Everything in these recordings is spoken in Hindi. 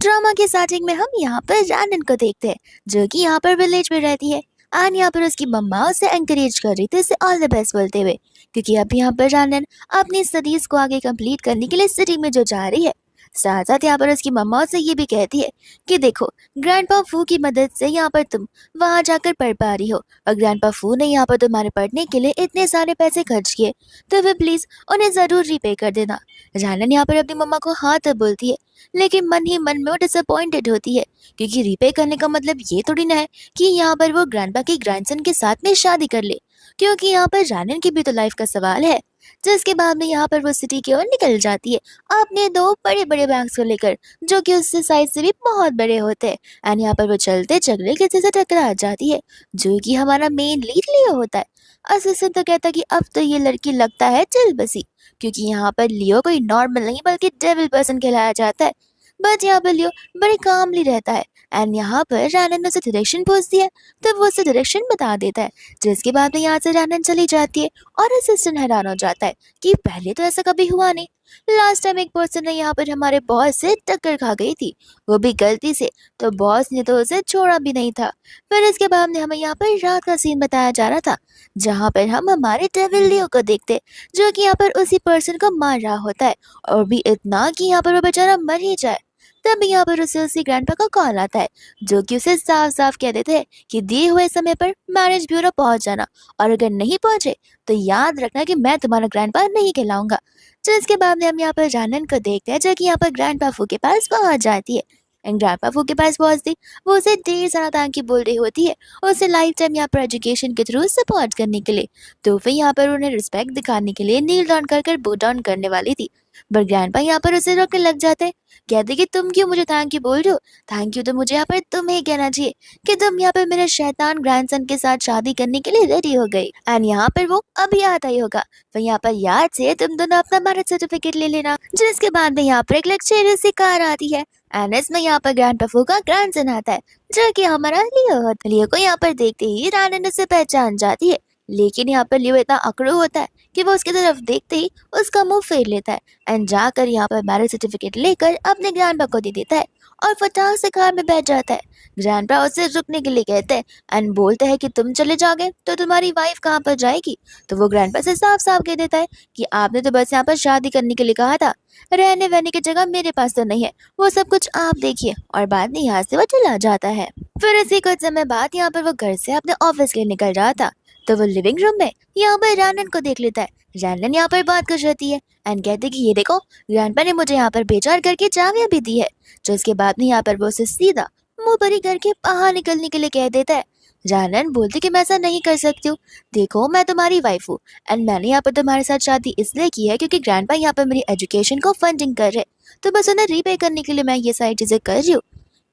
ड्रामा के स्टार्टिंग में हम यहाँ पर रैनन को देखते हैं जो कि यहाँ पर विलेज में रहती है। एंड यहाँ पर उसकी मम्मा उसे एंकरेज कर रही थी, उसे ऑल द बेस्ट बोलते हुए, क्योंकि अब यहाँ पर रैनन अपनी स्टडीज को आगे कंप्लीट करने के लिए सिटी में जो जा रही है। साथ साथ यहाँ पर उसकी मम्मा उसे ये भी कहती है कि देखो, ग्रैंडपा फू की मदद से यहाँ पर तुम वहां जाकर पढ़ पा रही हो, और ग्रैंडपा फू ने यहाँ पर तुम्हारे पढ़ने के लिए इतने सारे पैसे खर्च किए, तो फिर प्लीज उन्हें जरूर रीपे कर देना। रैनन यहाँ पर अपनी मम्मा को हाँ तो बोलती है, लेकिन मन ही मन में वो डिसअपॉइंटेड होती है, क्योंकि रीपे करने का मतलब ये थोड़ी ना है कि यहाँ पर वो ग्रैंडपा के ग्रैंडसन के साथ में शादी कर ले, क्योंकि यहाँ पर रैनन की भी तो लाइफ का सवाल है। जिसके बाद में यहाँ पर वो सिटी की ओर निकल जाती है अपने दो बड़े बड़े बैग्स को लेकर, जो कि उससे साइज से भी बहुत बड़े होते हैं। एंड यहाँ पर वो चलते चलते किसी से टकरा जाती है, जो कि हमारा मेन लीड लियो होता है। असिस्टेंट तो कहता है कि अब तो ये लड़की लगता है चिल बसी, क्योंकि यहाँ पर लियो कोई नॉर्मल नहीं बल्कि डेविल पर्सन कहलाया जाता है। बट यहाँ पर लियो बड़े कामली रहता है। एंड यहाँ पर रैनन ने उसे डायरेक्शन पूछती है, तो वो उसे डायरेक्शन बता देता है। जिसके बाद में यहाँ से रैनन चली जाती है और असिस्टेंट हैरान हो जाता है कि पहले तो ऐसा कभी हुआ नहीं। लास्ट टाइम एक पर्सन ने यहाँ पर हमारे बॉस से टक्कर खा गई थी, वो भी गलती से, तो बॉस ने तो उसे छोड़ा भी नहीं था। फिर इसके बाद में हमें यहाँ पर रात का सीन बताया जा रहा था, जहाँ पर हम हमारे डेविल लियो को देखते, जो कि यहाँ पर उसी पर्सन को मार रहा होता है, और भी इतना कि यहाँ पर वो बेचारा मर ही जाए। तब यहाँ पर उसे उसी ग्रैंडपा का कॉल आता है, जो कि उसे साफ साफ कह देते हैं कि दिए हुए समय पर मैरिज ब्यूरो पहुंच जाना, और अगर नहीं पहुंचे तो याद रखना कि मैं तुम्हारा ग्रैंडपा नहीं कहलाऊंगा। तो इसके बाद में हम यहाँ पर जानन को देखते हैं, जो कि यहाँ पर ग्रैंडपा फू के पास पहुंच जाती है। एंड ग्रैंडपा फू के पास पहुंचती वो उसे ढेर सारा थैंक यू बोल रही होती है, उसे लाइफ टाइम यहाँ पर एजुकेशन के थ्रू सपोर्ट करने के लिए। तो फिर यहाँ पर उन्हें रिस्पेक्ट दिखाने के लिए नील डाउन कर बो डाउन करने वाली थी, बट ग्रैंडपा यहाँ पर उसे रोकने लग जाते हैं। कहते कि तुम क्यों मुझे थैंक यू बोल रहे हो, थैंक यू तो मुझे यहाँ पर तुम्हें कहना चाहिए कि तुम यहाँ पर मेरे शैतान ग्रैंडसन के साथ शादी करने के लिए रेडी हो गई। एंड यहाँ पर वो अभी आता ही होगा, तो यहाँ पर याद से तुम दोनों अपना मैरिज सर्टिफिकेट ले लेना। जिसके बाद में यहाँ पर एक लग्जरियस सी कार आती है, एंड इसमें यहाँ पर ग्रैंड पफू का ग्रैंडसन आता है, जो कि हमारा लियो होता है। लियो को यहाँ पर देखते ही रैनन उसे पहचान जाती है, लेकिन यहाँ पर लियो इतना अकड़ू होता है कि वो उसकी तरफ देखते ही उसका मुंह फेर लेता है, एंड जाकर यहाँ पर मैरिज सर्टिफिकेट लेकर अपने ग्रैंडपा को दे देता है और फटाक से कार में बैठ जाता है। ग्रैंडपा उसे रुकने के लिए कहते हैं एंड बोलते हैं कि तुम चले जाओगे तो तुम्हारी वाइफ कहाँ पर जाएगी। तो वो ग्रैंडपा से साफ साफ कह देता है कि आपने तो बस यहाँ पर शादी करने के लिए कहा था, रहने वहने की जगह मेरे पास तो नहीं है, वो सब कुछ आप देखिए। और बाद में यहाँ से वो चला जाता है। फिर इसी कुछ समय बाद यहाँ पर वो घर से अपने ऑफिस के लिए निकल रहा था, तो वो लिविंग रूम में यहाँ पर रैनन को देख लेता है। रैनन यहाँ पर बात कर रहती है एंड कहती कि ये देखो, ग्रैंडपा ने मुझे यहाँ पर भेजा और करके चाबियां भी दी है। जो इसके बाद में यहाँ पर वो उसे सीधा मुंह भरी करके बाहर निकलने के लिए कह देता है। रैनन बोलती कि मैं ऐसा नहीं कर सकती हूँ, देखो मैं तुम्हारी वाइफ हूँ एंड मैंने यहाँ पर तुम्हारे साथ शादी इसलिए की है क्योंकि ग्रैंडपा यहाँ पर मेरी एजुकेशन को फंडिंग कर रहे, तो बस उन्हें रीपे करने के लिए मैं ये सारी चीजें कर रही हूँ।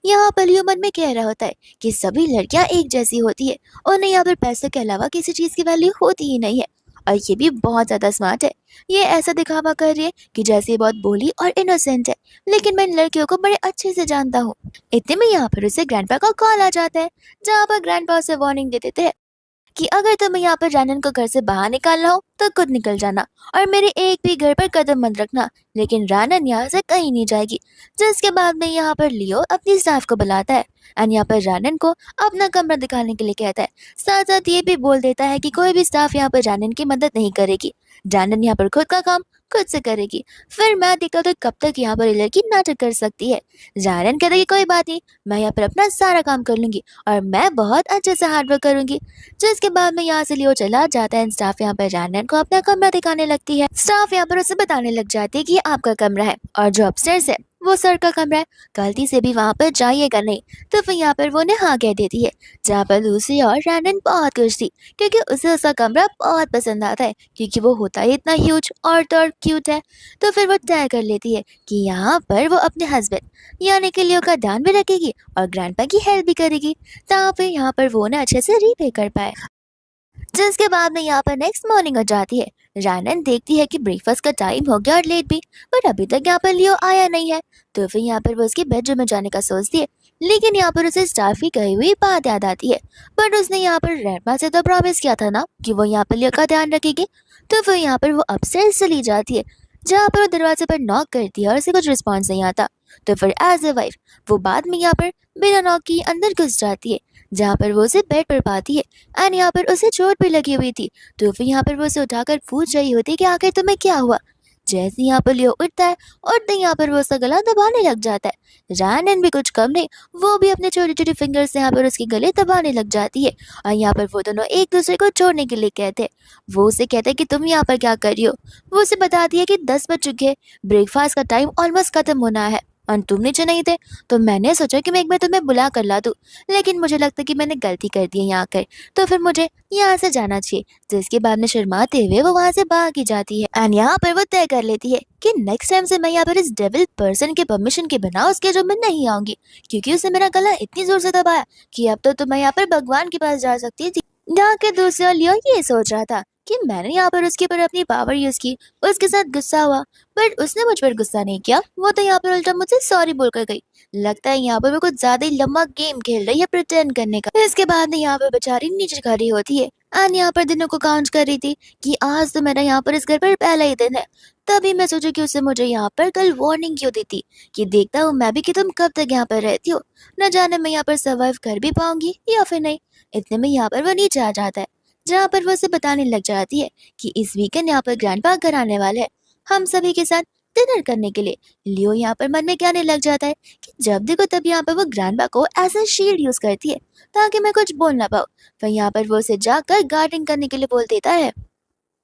यहाँ पर लियो मन में कह रहा होता है कि सभी लड़कियां एक जैसी होती है, उन्हें यहाँ पर पैसे के अलावा किसी चीज की वैल्यू होती ही नहीं है, और ये भी बहुत ज्यादा स्मार्ट है। ये ऐसा दिखावा कर रही है कि जैसे ये बहुत भोली और इनोसेंट है, लेकिन मैं इन लड़कियों को बड़े अच्छे से जानता हूँ। इतने में यहाँ पर उसे ग्रैंडपा का कॉल आ जाता है, जहाँ पर ग्रैंडपा उसे वार्निंग दे देते हैं कि अगर तुम्हें यहाँ पर रैनन को घर से बाहर निकालना हो तो खुद निकल जाना, और मेरे एक भी घर पर कदम मत रखना, लेकिन रैनन यहाँ से कहीं नहीं जाएगी। जिसके बाद में यहाँ पर लियो अपनी स्टाफ को बुलाता है एंड यहाँ पर रैनन को अपना कमरा दिखाने के लिए कहता है। साथ साथ ये भी बोल देता है कि कोई भी स्टाफ यहाँ पर रैनन की मदद नहीं करेगी, रैनन यहाँ पर खुद का काम खुद से करेगी। फिर मैं देखता तो कब तक यहाँ पर ये लड़की नाटक कर सकती है। रैनन कहता कि कोई बात नहीं, मैं यहाँ पर अपना सारा काम कर लूंगी और मैं बहुत अच्छे से हार्ड वर्क करूंगी। जिसके बाद में यहाँ से लियो चला जाता है। स्टाफ यहाँ पर रैनन को अपना कमरा दिखाने लगती है। स्टाफ यहाँ पर उसे बताने लग जाती है कि ये आपका कमरा है और जो अपस्टेयर्स है वो सर का कमरा है, गलती से भी वहाँ पर जाइएगा नहीं। तो फिर यहाँ पर वो उन्हें हाँ कह देती है, जहाँ पर लूसी और रैनन बहुत खुश थी क्योंकि उसे उसका कमरा बहुत पसंद आता है, क्योंकि वो होता है इतना ह्यूज और तो क्यूट है। तो फिर वो तय कर लेती है कि यहाँ पर वो अपने हस्बैंड यानी कि लियो का ध्यान भी रखेगी और ग्रैंडपा की हेल्प भी करेगी, ताकि फिर यहाँ पर वो उन्हें अच्छे से रीपे कर पाए। जिसके बाद में यहाँ पर नेक्स्ट मॉर्निंग हो जाती है। रैनन देखती है कि ब्रेकफास्ट का टाइम हो गया और लेट भी, पर अभी तक यहाँ पर लियो आया नहीं है। तो फिर यहाँ पर वो उसके बेडरूम में जाने का सोचती है, लेकिन यहाँ पर उसे स्टाफ की कही हुई बात याद आती है। बट उसने यहाँ पर रैनमा से तो प्रॉमिस किया था ना कि वो यहाँ पर लियो का ध्यान रखेगी। तो फिर यहाँ पर वो अपस्टेयर्स चली जाती है, जहाँ पर वो दरवाजे पर नॉक करती है और उसे कुछ रिस्पॉन्स नहीं आता। तो फिर एज ए वाइफ वो बाद में यहाँ पर बिना नॉक के अंदर घुस जाती है, जहाँ पर वो उसे बेड पर पाती है एंड यहाँ पर उसे चोट भी लगी हुई थी। तो फिर यहाँ पर वो उसे उठाकर पूछ रही होती है कि आखिर तुम्हें क्या हुआ। जैसे यहाँ पर लियो उठता है उठते ही यहाँ पर वो उसका गला दबाने लग जाता है। रैनन भी कुछ कम नहीं, वो भी अपने छोटे छोटे फिंगर से यहाँ पर उसके गले दबाने लग जाती है और यहाँ पर वो दोनों एक दूसरे को छोड़ने के लिए कहते हैं। वो उसे कहते हैं कि तुम यहाँ पर क्या कर रही हो। वो उसे बताती है कि 10 बज चुके हैं, ब्रेकफास्ट का टाइम ऑलमोस्ट खत्म होना है और तुम नीचे नहीं थे, तो मैंने सोचा कि मैं एक बार तुम्हें बुला कर ला दूं, लेकिन मुझे लगता है कि मैंने गलती कर दी है यहाँ आकर, तो फिर मुझे यहाँ से जाना चाहिए। जिसके बाद में शर्माते हुए वो वहाँ से भाग ही जाती है एंड यहाँ पर वो तय कर लेती है कि नेक्स्ट टाइम से मैं यहाँ पर इस डेविल पर्सन के परमिशन के बिना उसके जो मैं नहीं आऊंगी, क्योंकि उसने मेरा गला इतनी जोर से दबाया कि अब तो मैं यहाँ पर भगवान के पास जा सकती थी। यहाँ के दूसरा लियो ये सोच रहा था कि मैंने यहाँ पर उसके ऊपर अपनी पावर यूज की, उसके साथ गुस्सा हुआ, बट उसने मुझ पर गुस्सा नहीं किया, वो तो यहाँ पर उल्टा मुझसे सॉरी बोलकर गई। लगता है यहाँ पर वो कुछ ज्यादा ही लंबा गेम खेल रही है प्रिटेंड करने का। इसके बाद में यहाँ पर बेचारी नीचे खड़ी होती है एंड यहाँ पर दिनों को काउंट कर रही थी कि आज तो मेरा यहाँ पर इस घर पर पहला ही दिन है। तभी मैं सोची कि उससे मुझे यहाँ पर कल वार्निंग क्यों दी थी कि देखता हूँ मैं भी कि तुम कब तक यहाँ पर रहती हो, न जाने मैं यहाँ पर सर्वाइव कर भी पाऊंगी या फिर नहीं। इतने में यहाँ पर वो नीचे आ जाता है, जहाँ पर वो उसे बताने लग जाती है कि इस वीकेंड यहाँ पर ग्रैंडपा घर आने वाले हैं हम सभी के साथ डिनर करने के लिए। लियो यहाँ पर मन में कहने लग जाता है कि जब देखो तब यहाँ पर वो ग्रैंडपा को एज अ शील्ड यूज करती है ताकि मैं कुछ बोल ना पाऊँ। फिर यहाँ पर वो उसे जाकर गार्डिंग करने के लिए बोल देता है।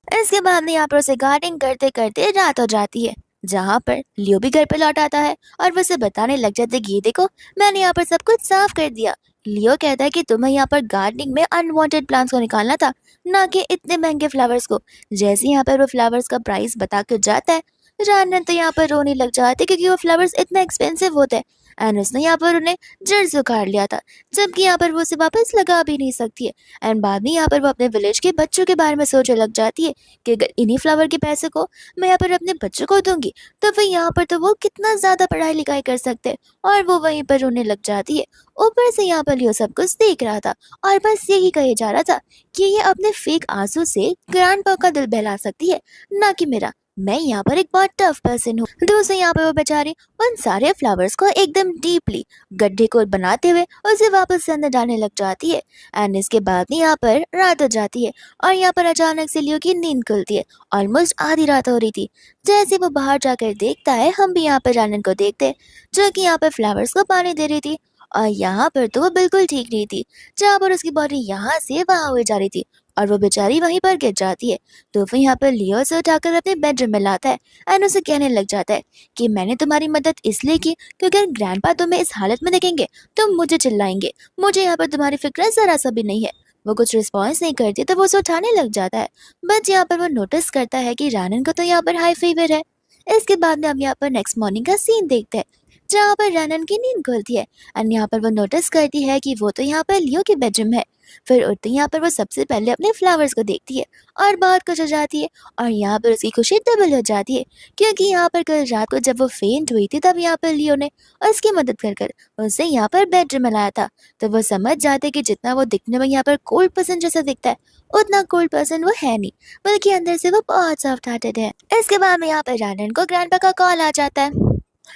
इसके बाद में यहाँ पर उसे गार्डिंग करते करते रात हो जाती है, जहाँ पर लियो भी घर पे लौट आता है और वो उसे बताने लग जाते हैं कि ये देखो मैंने यहाँ पर सब कुछ साफ कर दिया। लियो कहता है कि तुम्हें यहाँ पर गार्डनिंग में अनवांटेड प्लांट्स को निकालना था, ना कि इतने महंगे फ्लावर्स को। जैसे यहाँ पर वो फ्लावर्स का प्राइस बता कर जाता है, जानन तो यहाँ पर रोने लग जाते क्योंकि वो फ्लावर्स इतना एक्सपेंसिव होते हैं एंड उसने यहाँ पर उन्हें जड़ से उखाड़ लिया था, जबकि यहाँ पर वो उसे वापस लगा भी नहीं सकती है। एंड बाद में यहाँ पर वो अपने विलेज के बच्चों के बारे में सोचने लग जाती है कि अगर इन्हीं फ्लावर के पैसे को मैं यहाँ पर अपने बच्चों को दूंगी तो फिर यहाँ पर तो वो कितना ज्यादा पढ़ाई लिखाई कर सकते हैं, और वो वहीं पर रोने लग जाती है। ऊपर से यहाँ पर लियो सब कुछ देख रहा था और बस यही कहे जा रहा था कि ये अपने फेक आंसू से ग्रैंडपा का दिल बहला सकती है, ना कि मेरा। मैं यहाँ पर एक बहुत टफ पर्सन हूँ। दूसरे यहाँ पर वो बेचारी उन सारे फ्लावर्स को एकदम डीपली गड्ढे को बनाते हुए उसे वापस से अंदर डालने लग जाती है एंड इसके बाद में यहाँ पर रात हो जाती है और यहाँ पर अचानक से लियो की नींद खुलती है। ऑलमोस्ट आधी रात हो रही थी। जैसे वो बाहर जाकर देखता है, हम भी यहाँ पर जानन को देखते हैं जो कि यहाँ पर फ्लावर्स को पानी दे रही थी, और यहाँ पर तो वो बिल्कुल ठीक नहीं थी, जहाँ पर उसकी बॉडी यहाँ से वहाँ हुई जा रही थी और वो बेचारी वहीं पर गिर जाती है। तो फिर यहाँ पर लियो से उठाकर अपने बेडरूम में लाता है एंड उसे कहने लग जाता है कि मैंने तुम्हारी मदद इसलिए की क्योंकि अगर ग्रैंडपा तुम्हें इस हालत में देखेंगे तो मुझे चिल्लाएंगे, मुझे यहाँ पर तुम्हारी फिक्र जरा सा भी नहीं है। वो कुछ रिस्पॉन्स नहीं करती तो वो उसे उठाने लग जाता है, बट यहाँ पर वो नोटिस करता है कि रानन को तो यहाँ पर हाई फीवर है। इसके बाद में हम यहाँ पर नेक्स्ट मॉर्निंग का सीन देखते हैं, जहाँ पर रनन की नींद खुलती है एंड यहाँ पर वो नोटिस करती है कि वो तो यहाँ पर लियो की बेडरूम है। फिर उठते यहाँ पर वो सबसे पहले अपने फ्लावर्स को देखती है और बहुत खुश हो जाती है, और यहाँ पर उसकी खुशी डबल हो जाती है क्योंकि यहाँ पर कल रात को जब वो फेंट हुई थी तब यहाँ पर लियो ने उसकी मदद कर कर उसे यहाँ पर बेडरूम में लाया था। तो वो समझ जाते कि जितना वो दिखने में यहाँ पर कोल्ड पर्सन जैसा दिखता है, उतना कोल्ड पर्सन वो है नहीं, बल्कि अंदर से वो बहुत सॉफ्ट हार्टेड है। इसके बाद में यहाँ पर रनन को ग्रैंडपा का कॉल आ जाता है,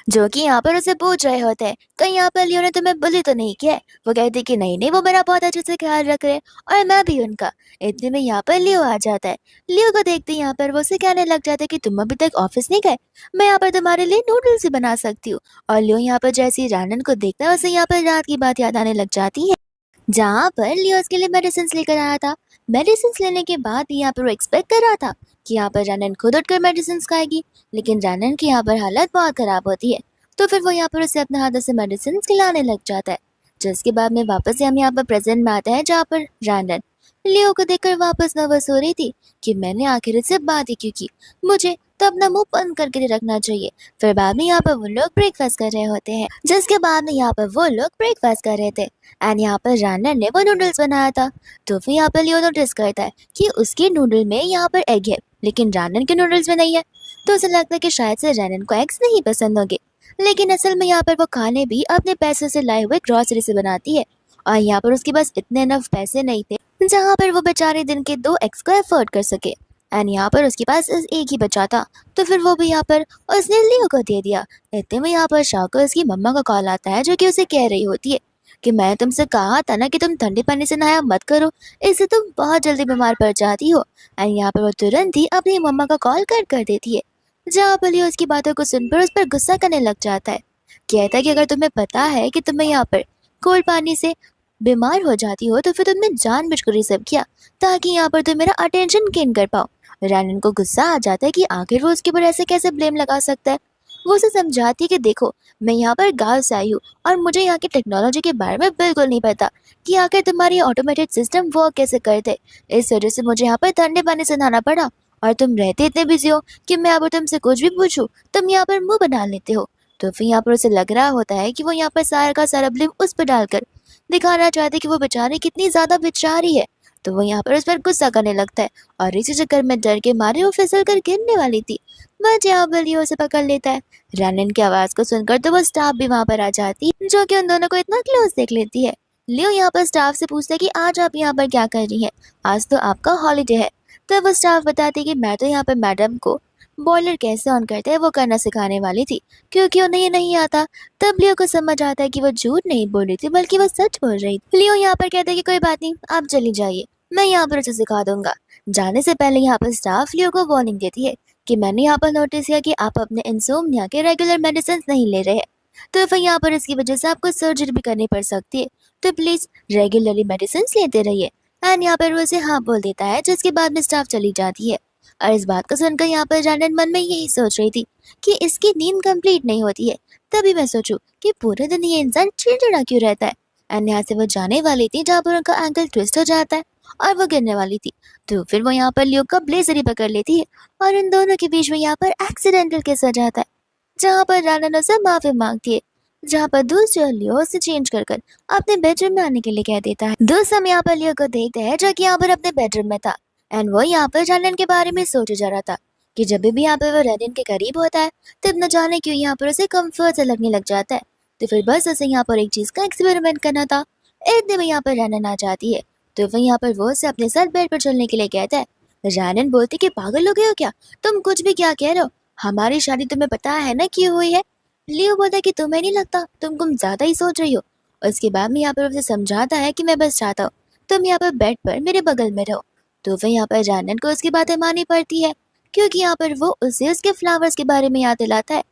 जो कि यहाँ पर उसे पूछ रहे होते हैं कहीं यहाँ पर लियो ने तुम्हें बुली तो नहीं किया है। वो कहती कि नहीं नहीं, वो मेरा बहुत अच्छे से ख्याल रख रहे हैं और मैं भी उनका। इतने में यहाँ पर लियो आ जाता है। लियो को देखते ही यहाँ पर वो उसे कहने लग जाता है कि तुम अभी तक ऑफिस नहीं गए, मैं यहाँ पर तुम्हारे लिए नूडल्स ही बना सकती हूँ। और लियो यहाँ पर जैसे ही रानन को देखता है उसे यहाँ पर रात की बात याद आने लग जाती है, जहाँ पर लियो उसके लिए मेडिसिन लेकर आया था। मेडिसिन लेने के बाद भी यहाँ पर वो एक्सपेक्ट कर रहा था कि यहाँ पर रनन खुद उठकर मेडिसिन खाएगी, लेकिन रनन की यहाँ पर हालत बहुत खराब होती है। तो फिर वो यहाँ पर उसे अपने हाथों से मेडिसिन खिलाने लग जाता है, जिसके बाद में वापस से हम यहाँ पर प्रेजेंट में आते हैं, जहाँ पर रनन लियो को देखकर वापस नर्वस हो रही थी कि मैंने आखिर से बात ही क्यों की, मुझे तो अपना मुंह बंद करके रखना चाहिए। फिर बाद में यहाँ पर वो लोग ब्रेकफास्ट कर रहे होते हैं, जिसके बाद में यहाँ पर वो लोग ब्रेकफास्ट कर रहे थे एंड यहाँ पर रनन ने वो नूडल्स बनाया था। तो फिर यहाँ पर लियो नोटिस करता है कि उसके नूडल में यहाँ पर एग है, लेकिन रनन के नूडल्स में नहीं है। तो उसे लगता है कि शायद से रनन को एग्स नहीं पसंद होंगे, लेकिन असल में यहाँ पर वो खाने भी अपने पैसों से लाए हुए ग्रॉसरी से बनाती है, और यहाँ पर उसके पास इतने इनफ पैसे नहीं थे जहाँ पर वो बेचारे दिन के 2 एग्स को अफोर्ड कर सके। एंड यहाँ पर उसके पास एक ही बच्चा था, तो फिर वो भी यहाँ पर उसने लियो को दे दिया। इतने में यहाँ पर शाको उसकी मम्मा का कॉल आता है, जो कि उसे कह रही होती है कि मैं तुमसे कहा था ना कि तुम ठंडे पानी से नहाया मत करो, इससे तुम बहुत जल्दी बीमार पड़ जाती हो। एंड यहाँ पर वो तुरंत ही अपनी मम्मा का कॉल कट कर देती है। जहाँ पर लियो उसकी बातों को सुनकर उस पर गुस्सा करने लग जाता है। कहता है कि अगर तुम्हें पता है कि तुम्हें यहाँ पर कोल्ड पानी से बीमार हो जाती हो, तो फिर तुमने जानबूझकर ये सब किया ताकि यहाँ पर तुम मेरा अटेंशन गेन कर पाओ। रैनन को गुस्सा आ जाता है कि आखिर वो उसके ऊपर ऐसे कैसे ब्लेम लगा सकता है। वो उसे समझाती है कि देखो, मैं यहाँ पर गाँव से आई हूँ और मुझे यहाँ की टेक्नोलॉजी के बारे में बिल्कुल नहीं पता कि आखिर तुम्हारी ऑटोमेटेड सिस्टम वर्क कैसे करते। इस वजह से मुझे यहाँ पर ठंडे पानी से नहाना पड़ा, और तुम रहते इतने बिजी हो कि मैं अब तुमसे कुछ भी पूछूं तुम यहाँ पर मुंह बना लेते हो। तो फिर यहाँ पर उसे लग रहा होता है कि वो यहाँ पर सारा का सारा ब्लेम उस पर डालकर दिखाना चाहते कि वो बेचारी कितनी ज्यादा बेचारी है। तो वो यहाँ पर उस पर गुस्सा करने लगता है, और इसी चक्कर में डर के मारे वो फिसल कर गिरने वाली थी। बट यहाँ पर लियो उसे पकड़ लेता है। रैनन की आवाज को सुनकर तो वो स्टाफ भी वहां पर आ जाती है, जो कि उन दोनों को इतना क्लोज देख लेती है। लियो यहाँ पर स्टाफ से पूछता है कि आज आप यहाँ पर क्या कर रही हैं, आज तो आपका हॉलीडे है। तब वो स्टाफ बताती है कि मैं तो यहाँ पर मैडम को बॉयलर कैसे ऑन करते हैं वो करना सिखाने वाली थी, क्योंकि उन्हें ये नहीं आता। तब लियो को समझ आता है कि वो झूठ नहीं बोल रही थी, बल्कि वो सच बोल रही थी। लियो यहाँ पर कहता है कि कोई बात नहीं, आप चली जाइए, मैं यहाँ पर उसे सिखा दूंगा। जाने से पहले यहाँ पर स्टाफ लियो को वार्निंग देती है कि मैंने यहाँ पर नोटिस किया कि आप अपने इंसोम्निया के रेगुलर मेडिसिन नहीं ले रहे हैं, तो फिर यहाँ पर इसकी वजह से आपको सर्जरी भी करनी पड़ सकती है, तो प्लीज रेगुलरली मेडिसिन लेते रहिए। एंड यहाँ पर वो उसे हाँ बोल देता है, जिसके बाद में स्टाफ चली जाती है। और इस बात को सुनकर यहाँ पर जानन मन में यही सोच रही थी कि इसकी नींद कंप्लीट नहीं होती है। तभी मैं सोचूं कि पूरे दिन ये इंसान चिड़चिड़ा क्यों रहता है। एंड यहाँ से वो जाने वाली थी, जहाँ पर उनका एंकल ट्विस्ट हो जाता है और वो गिरने वाली थी। तो फिर वो यहाँ पर लियो का ब्लेजर ही पकड़ लेती है, और इन दोनों के बीच में यहाँ पर एक्सीडेंटल किस हो जाता है, जहाँ पर रानन उसे माफी मांगती है। जहाँ पर दूसरे लियो उसे चेंज कर अपने बेडरूम में आने के लिए कह देता है। दूसरा हम यहाँ पर लियो को देखते हैं, जो कि यहाँ पर अपने बेडरूम में था। एंड वो यहाँ पर रैनन के बारे में सोचे जा रहा था कि जब भी यहाँ पर वो रैनन के करीब होता है, तब न जाने क्यों यहाँ पर उसे कंफर्ट से लगने लग जाता है। तो फिर बस उसे यहाँ पर एक चीज का एक्सपेरिमेंट करना था। इतने में यहाँ पर रैनन आ जाती है, तो फिर यहाँ पर वो उसे अपने साथ बेड पर चलने के लिए कहता है। रैनन बोलती कि पागल हो गए हो क्या, तुम कुछ भी क्या कह रहे हो, हमारी शादी तुम्हें पता है ना क्यों हुई है। लियो बोलता है कि तुम्हें नहीं लगता, तुम कुछ ज्यादा ही सोच रही हो। उसके बाद में यहाँ पर उसे समझाता है कि मैं बस चाहता हूँ तुम यहाँ पर बेड पर मेरे बगल में रहो। तो फिर यहाँ पर जानन को उसकी बातें माननी पड़ती है, क्योंकि यहाँ पर वो उसे उसके फ्लावर्स के बारे में याद दिलाता है।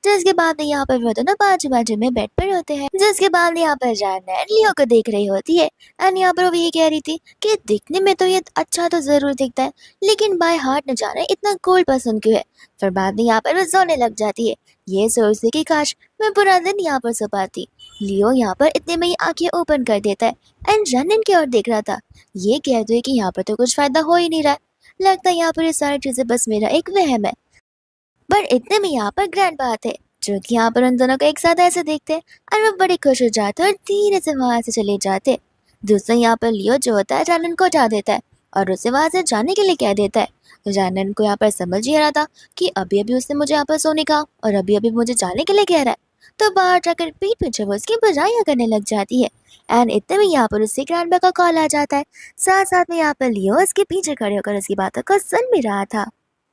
जिसके बाद यहाँ पर वो दोनों बाजू बाजू में बेड पर होते हैं। जिसके बाद यहाँ पर जानन लियो को देख रही होती है, एंड यहाँ पर वो ये कह रही थी कि दिखने में तो ये अच्छा तो जरूर दिखता है, लेकिन बाय हार्ट न जाने इतना कोल्ड पसंद क्यों है। फिर बाद में यहाँ पर वो सोने लग जाती है, ये सोचती कि काश मैं पूरा दिन यहाँ पर सो पाती। लियो यहाँ पर इतने में ही आंखें ओपन कर देता है, एंड जानन की ओर देख रहा था। ये कहते हुए कि यहाँ पर तो कुछ फायदा हो ही नहीं रहा, लगता है यहाँ पर ये सारी चीजें बस मेरा एक वहम है। पर इतने में यहाँ पर ग्रैंडपा आते हैं, जो कि यहाँ पर उन दोनों को एक साथ ऐसे देखते हैं, और वो बड़े खुश हो जाते हैं और धीरे से वहां से चले जाते हैं। दूसरा यहाँ पर लियो जो होता है जानन को उठा देता है और उसे वहां से जाने के लिए कह देता है। जानन को यहाँ पर समझ ही आ रहा था कि अभी अभी उसने मुझे यहाँ पर सोने कहा और अभी अभी मुझे जाने के लिए कह रहा है, तो बाहर जाकर पीठ पीछे वो उसकी बुराइयां करने लग जाती है। एंड इतने में यहाँ पर उससे ग्रैंडपा का कॉल आ जाता है। साथ साथ में यहाँ पर लियो उसके पीछे खड़े होकर उसकी बातों को सुन भी रहा था।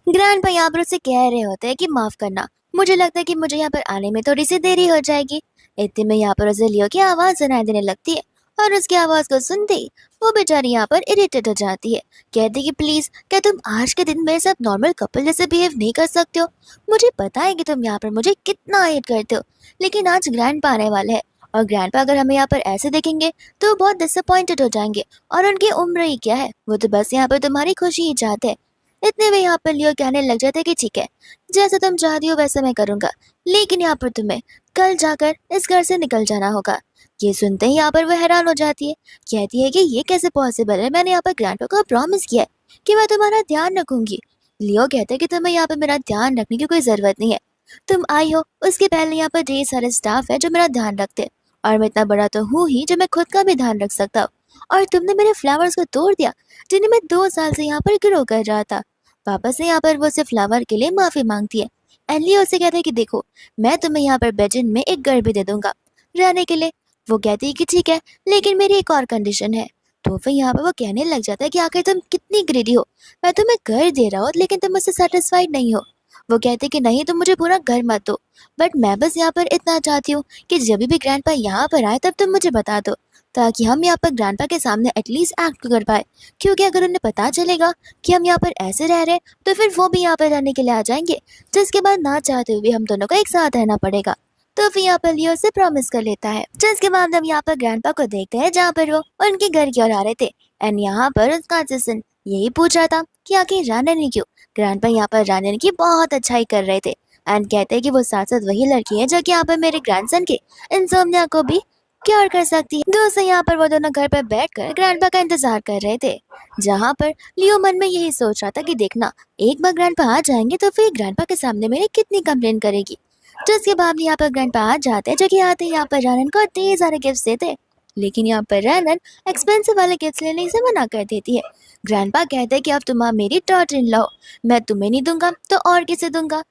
ग्रैंडपा यहाँ पर उसे कह रहे होते हैं कि माफ करना, मुझे लगता है कि मुझे यहाँ पर आने में थोड़ी सी देरी हो जाएगी। इतने में यहाँ पर उसे लियो की आवाज सुनाई देने लगती है, और उसकी आवाज को सुनते ही वो बेचारी यहाँ पर इरिटेट हो जाती है। कहती कि प्लीज क्या तुम आज के दिन मेरे साथ नॉर्मल कपल जैसे बिहेव नहीं कर सकते हो। मुझे पता है कि तुम यहाँ पर मुझे कितना हेट करते हो, लेकिन आज ग्रैंडपा आने वाले हैं, और ग्रैंडपा अगर हमें यहाँ पर ऐसे देखेंगे तो बहुत डिसअपॉइंटेड हो जाएंगे, और उनकी उम्र ही क्या है, वो तो बस यहाँ पर तुम्हारी खुशी ही चाहते हैं। इतने में यहाँ पर लियो कहने लग जाते हैं कि ठीक है, जैसा तुम चाहती हो वैसा मैं करूंगा, लेकिन यहाँ पर तुम्हें कल जाकर इस घर से निकल जाना होगा। ये सुनते ही यहाँ पर वो हैरान हो जाती है, कहती है कि ये कैसे पॉसिबल है, मैंने यहाँ पर ग्रैंडपा को प्रॉमिस किया है कि मैं तुम्हारा ध्यान रखूंगी। लियो कहते हैं कि तुम्हें यहाँ पर मेरा ध्यान रखने की कोई जरूरत नहीं है, तुम आई हो उसके पहले यहाँ पर ढेर सारे स्टाफ है जो मेरा ध्यान रखते हैं, और मैं इतना बड़ा तो हूँ ही जो मैं खुद का भी ध्यान रख सकता हूँ। और तुमने मेरे फ्लावर्स को तोड़ दिया, जिन्हें मैं 2 साल से यहाँ पर ग्रो कर रहा था। वापस से यहाँ पर वो सिर्फ फ्लावर के लिए माफी मांगती है। एंड लियो से कहता है कि देखो, मैं तुम्हें यहाँ पर बेजिन में एक घर भी दे दूंगा रहने के लिए। वो कहती है कि ठीक है, लेकिन मेरी एक और कंडीशन है, तो फिर यहाँ पर वो कहने लग जाता है कि आखिर तुम कितनी ग्रीडी हो, मैं तुम्हें घर दे रहा हूँ लेकिन तुम मुझसे सेटिस्फाइड नहीं हो। वो कहते कि नहीं, तुम मुझे पूरा घर मत दो, बट मैं बस यहाँ पर इतना चाहती हूँ कि जब भी ग्रैंडपा यहाँ पर आए तब तुम मुझे बता दो, ताकि हम यहाँ पर ग्रैंडपा के सामने एटलीस्ट एक्ट कर पाए। क्योंकि अगर उन्हें पता चलेगा कि हम यहाँ पर ऐसे रह रहे हैं तो फिर वो भी यहाँ पर रहने के लिए आ जाएंगे, जिसके बाद ना चाहते हुए भी हम दोनों को एक साथ रहना पड़ेगा। तो फिर यहाँ पर लियो से प्रॉमिस कर लेता है, जिसके बाद हम यहाँ पर ग्रैंडपा को देखते हैं जहाँ पर वो उनके घर की ओर आ रहे थे। एंड यहाँ पर उसका असिस्टेंट यही पूछ रहा था कि आखिर रानन ने क्यों। ग्रैंडपा यहाँ पर रानन की बहुत अच्छाई कर रहे थे एंड कहते हैं कि वो साथ साथ वही लड़की है जो कि यहाँ पर मेरे ग्रैंडसन के इंसोम्निया को भी क्योर कर सकती है। दोस्तों यहाँ पर वो दोनों घर पर बैठकर ग्रैंडपा का इंतजार कर रहे थे, जहाँ पर लियो मन में यही सोच रहा था कि देखना, एक बार ग्रैंडपा आ जाएंगे तो फिर ग्रैंडपा के सामने मेरे कितनी कंप्लेन करेगी। जिसके बाद यहाँ पर ग्रैंडपा आ जाते हैं, जो कि आते ही यहाँ पर रानन को ढेर सारे गिफ्ट देते हैं। लेकिन यहाँ पर रानन एक्सपेंसिव वाले गिफ्ट लेने से मना कर देती है। ग्रैंडपा कहते हैं कि अब तुम मेरी डॉटर इन लॉ, मैं तुम्हें नहीं दूंगा तो और किसे दूंगा।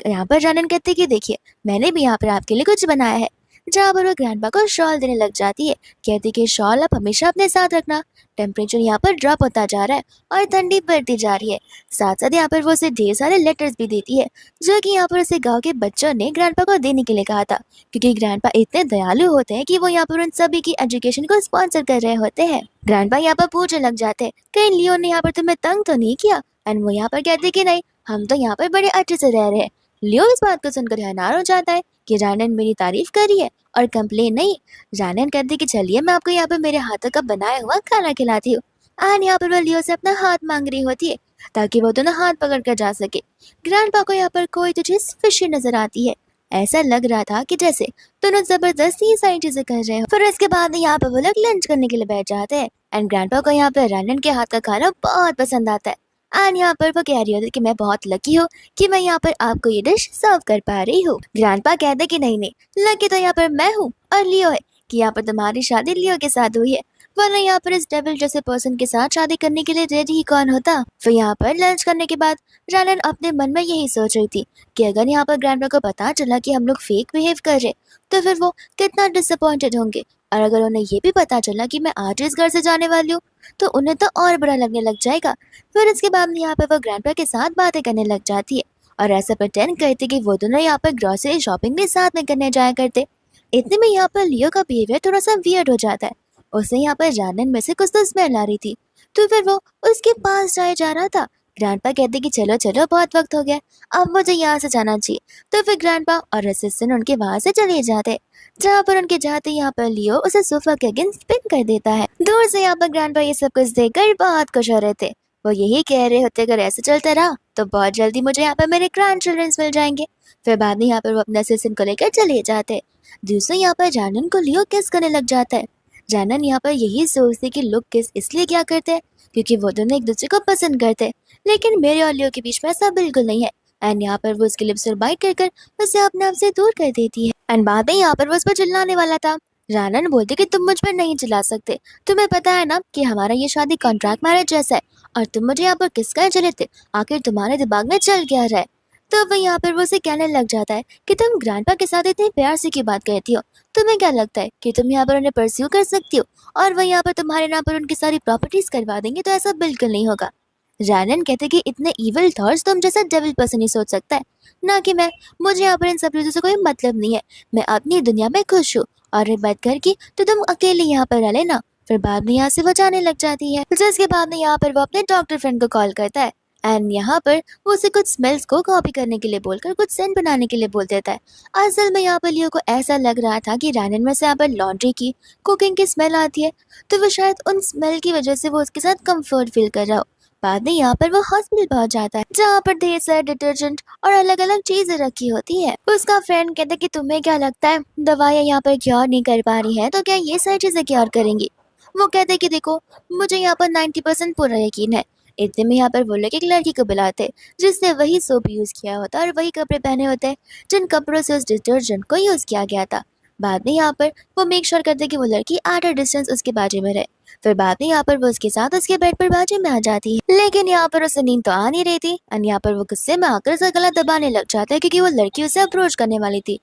यहाँ पर रानन कहते हैं कि देखिए, मैंने भी यहाँ पर आपके लिए कुछ बनाया है। जहाँ पर वो ग्रैंडपा को शॉल देने लग जाती है, कहती कि शॉल आप हमेशा अपने साथ रखना, टेम्परेचर यहाँ पर ड्रॉप होता जा रहा है और ठंडी बढ़ती जा रही है। साथ साथ यहाँ पर वो उसे ढेर सारे लेटर्स भी देती है, जो कि यहाँ पर उसे गांव के बच्चों ने ग्रैंडपा को देने के लिए कहा था, क्योंकि ग्रैंडपा इतने दयालु होते हैं कि वो यहाँ पर उन सभी की एजुकेशन को स्पॉन्सर कर रहे होते हैं। ग्रैंडपा यहाँ पर पूछने लग जाते हैं, कहीं लियो ने यहाँ पर तुम्हें तंग तो नहीं किया। एंड वो यहाँ पर कहते कि नहीं, हम तो यहाँ पर बड़े अच्छे से रह रहे हैं। लियो इस बात को सुनकर हैरान हो जाता है कि रानन मेरी तारीफ कर रही है और कंप्लेन नहीं। रानन कहती कि चलिए मैं आपको यहाँ पर मेरे हाथों का बनाया हुआ खाना खिलाती हूँ। एंड यहाँ पर वो लियो से अपना हाथ मांग रही होती है, ताकि वो दोनों हाथ पकड़ कर जा सके। ग्रैंडपा को यहाँ पर कोई तो चीज फिशी नजर आती है, ऐसा लग रहा था कि जैसे दोनों जबरदस्ती ये सारी चीजें कर रहे हो। फिर इसके बाद यहाँ पर वो लोग लंच करने के लिए बैठ जाते हैं एंड ग्रैंडपा को यहाँ पर रानन के हाथ का खाना बहुत पसंद आता है। एंड यहाँ पर वो कह रही होती है कि मैं बहुत लकी हूँ कि मैं यहाँ पर आपको ये डिश सर्व कर पा रही हूँ। ग्रैंडपा कहते कि नहीं नहीं, लकी तो यहाँ पर मैं हूँ और लियो है कि यहाँ पर तुम्हारी शादी लियो के साथ हुई है, वरना यहाँ पर इस डेविल जैसे पर्सन के साथ शादी करने के लिए रेडी ही कौन होता। फिर यहाँ पर लंच करने के बाद रानन अपने मन में यही सोच रही थी कि अगर यहाँ पर ग्रैंडपा को पता चला कि हम लोग फेक बिहेव कर रहे तो फिर वो कितना डिसअपॉइंटेड होंगे, और अगर उन्हें ये भी पता चला कि मैं आज इस घर से जाने वाली हूँ तो उन्हें तो और बुरा लगने लग जाएगा। फिर इसके बाद यहाँ पर वो ग्रैंडपा के साथ बातें करने लग जाती है और ऐसा प्रिटेंड करती कि वो दोनों यहाँ पर ग्रोसरी शॉपिंग भी साथ में करने जाया करते। इतने में यहाँ पर लियो का बिहेवियर थोड़ा सा वियर्ड हो जाता है। उसे यहाँ पर रानन में से कुछ तो स्मेल आ रही थी, तो फिर वो उसके पास जाए जा रहा था। ग्रैंडपा कहते कि चलो चलो बहुत वक्त हो गया, अब मुझे यहाँ से जाना चाहिए। तो फिर ग्रैंडपा और असिस्टेंट उनके वहां से चले जाते, जहाँ पर उनके जाते यहाँ पर लियो उसे सोफा के अगेंस्ट पिन कर देता है। दूर से यहाँ पर ग्रैंडपा ये सब कुछ देखकर बहुत खुश हो रहे थे। वो यही कह रहे होते अगर ऐसे चलता रहा तो बहुत जल्दी मुझे यहाँ पर मेरे ग्रैंड चिल्ड्रंस मिल जाएंगे। फिर बाद में यहाँ पर वो अपने असिस्टेंट को लेकर चले जाते। दूसरे यहाँ पर जानन को लियो किस करने लग जाता है। जानन यहाँ पर यही सोचती कि लोग किस इसलिए क्या करते हैं क्योंकि वो दोनों एक दूसरे को पसंद करते हैं, लेकिन मेरे और लियो के बीच में ऐसा बिल्कुल नहीं है। एंड यहाँ पर वो उसके लिप्स पर बाइट कर उसे अपने आप से दूर कर देती है। एंड बाद में यहाँ पर वो उस पर चिल्लाने वाला था। रानन बोलती कि तुम मुझ पर नहीं चिल्ला सकते, तुम्हें पता है ना कि हमारा ये शादी कॉन्ट्रैक्ट मैरिज जैसा है, और तुम मुझे यहाँ पर किसका चले थे, आखिर तुम्हारे दिमाग में चल क्या रहा है। तो वह यहाँ पर वो उसे कहने लग जाता है कि तुम ग्रैंडपा के साथ इतने प्यार से की बात करती हो, तुम्हें क्या लगता है कि तुम यहाँ पर उन्हें परस्यू कर सकती हो और वह यहाँ पर तुम्हारे नाम पर उनकी सारी प्रॉपर्टीज करवा देंगे, तो ऐसा बिल्कुल नहीं होगा। रानन कहते कि इतने इविल थॉट्स तुम जैसा डेविल पर्सन ही सोच सकता है, ना कि मैं। मुझे यहाँ पर इन सब चीजों से कोई मतलब नहीं है, मैं अपनी दुनिया में खुश हूँ, और एक बात घर की तो तुम अकेले यहाँ पर रह लेना। फिर बाद में यहाँ से वो जाने लग जाती है, जिसके बाद में यहाँ पर वो अपने डॉक्टर फ्रेंड को कॉल करता है एंड यहाँ पर वो उसे कुछ स्मेल्स को कॉपी करने के लिए बोलकर कुछ सेंट बनाने के लिए बोल देता है। असल में यहाँ पर लियो को ऐसा लग रहा था कि रानन में से यहाँ पर लॉन्ड्री की कुकिंग की स्मेल आती है, तो वो शायद उन स्मेल की वजह से वो उसके साथ कंफर्ट फील कर रहा हो। बाद में यहाँ पर वो हॉस्पिटल पहुंच जाता है, जहाँ पर ढेर सारे डिटर्जेंट और अलग अलग चीजें रखी होती है। उसका फ्रेंड कहता है कि तुम्हें क्या लगता है दवाइयाँ यहाँ पर क्योर नहीं कर पा रही है, तो क्या ये सारी चीजें क्योर करेंगी। वो कहते कि देखो, मुझे यहाँ पर 90% पूरा यकीन है। इतने में यहाँ पर वो लोग एक लड़की को बुलाते जिसने वही सोप यूज किया होता और वही कपड़े पहने होते जिन कपड़ों से उस डिटर्जेंट को यूज किया गया था। बाद में यहाँ पर वो मेक श्योर करते कि वो लड़की आधा डिस्टेंस उसके बाजू में रहे। फिर बाद में यहाँ पर वो उसके साथ उसके बेड पर बाजू में आ जाती है, लेकिन यहाँ पर उसे नींद तो आ नहीं रही थी। और यहाँ पर वो गुस्से में आकर उसका गला दबाने लग जाता है क्योंकि वो लड़की उसे अप्रोच करने वाली थी।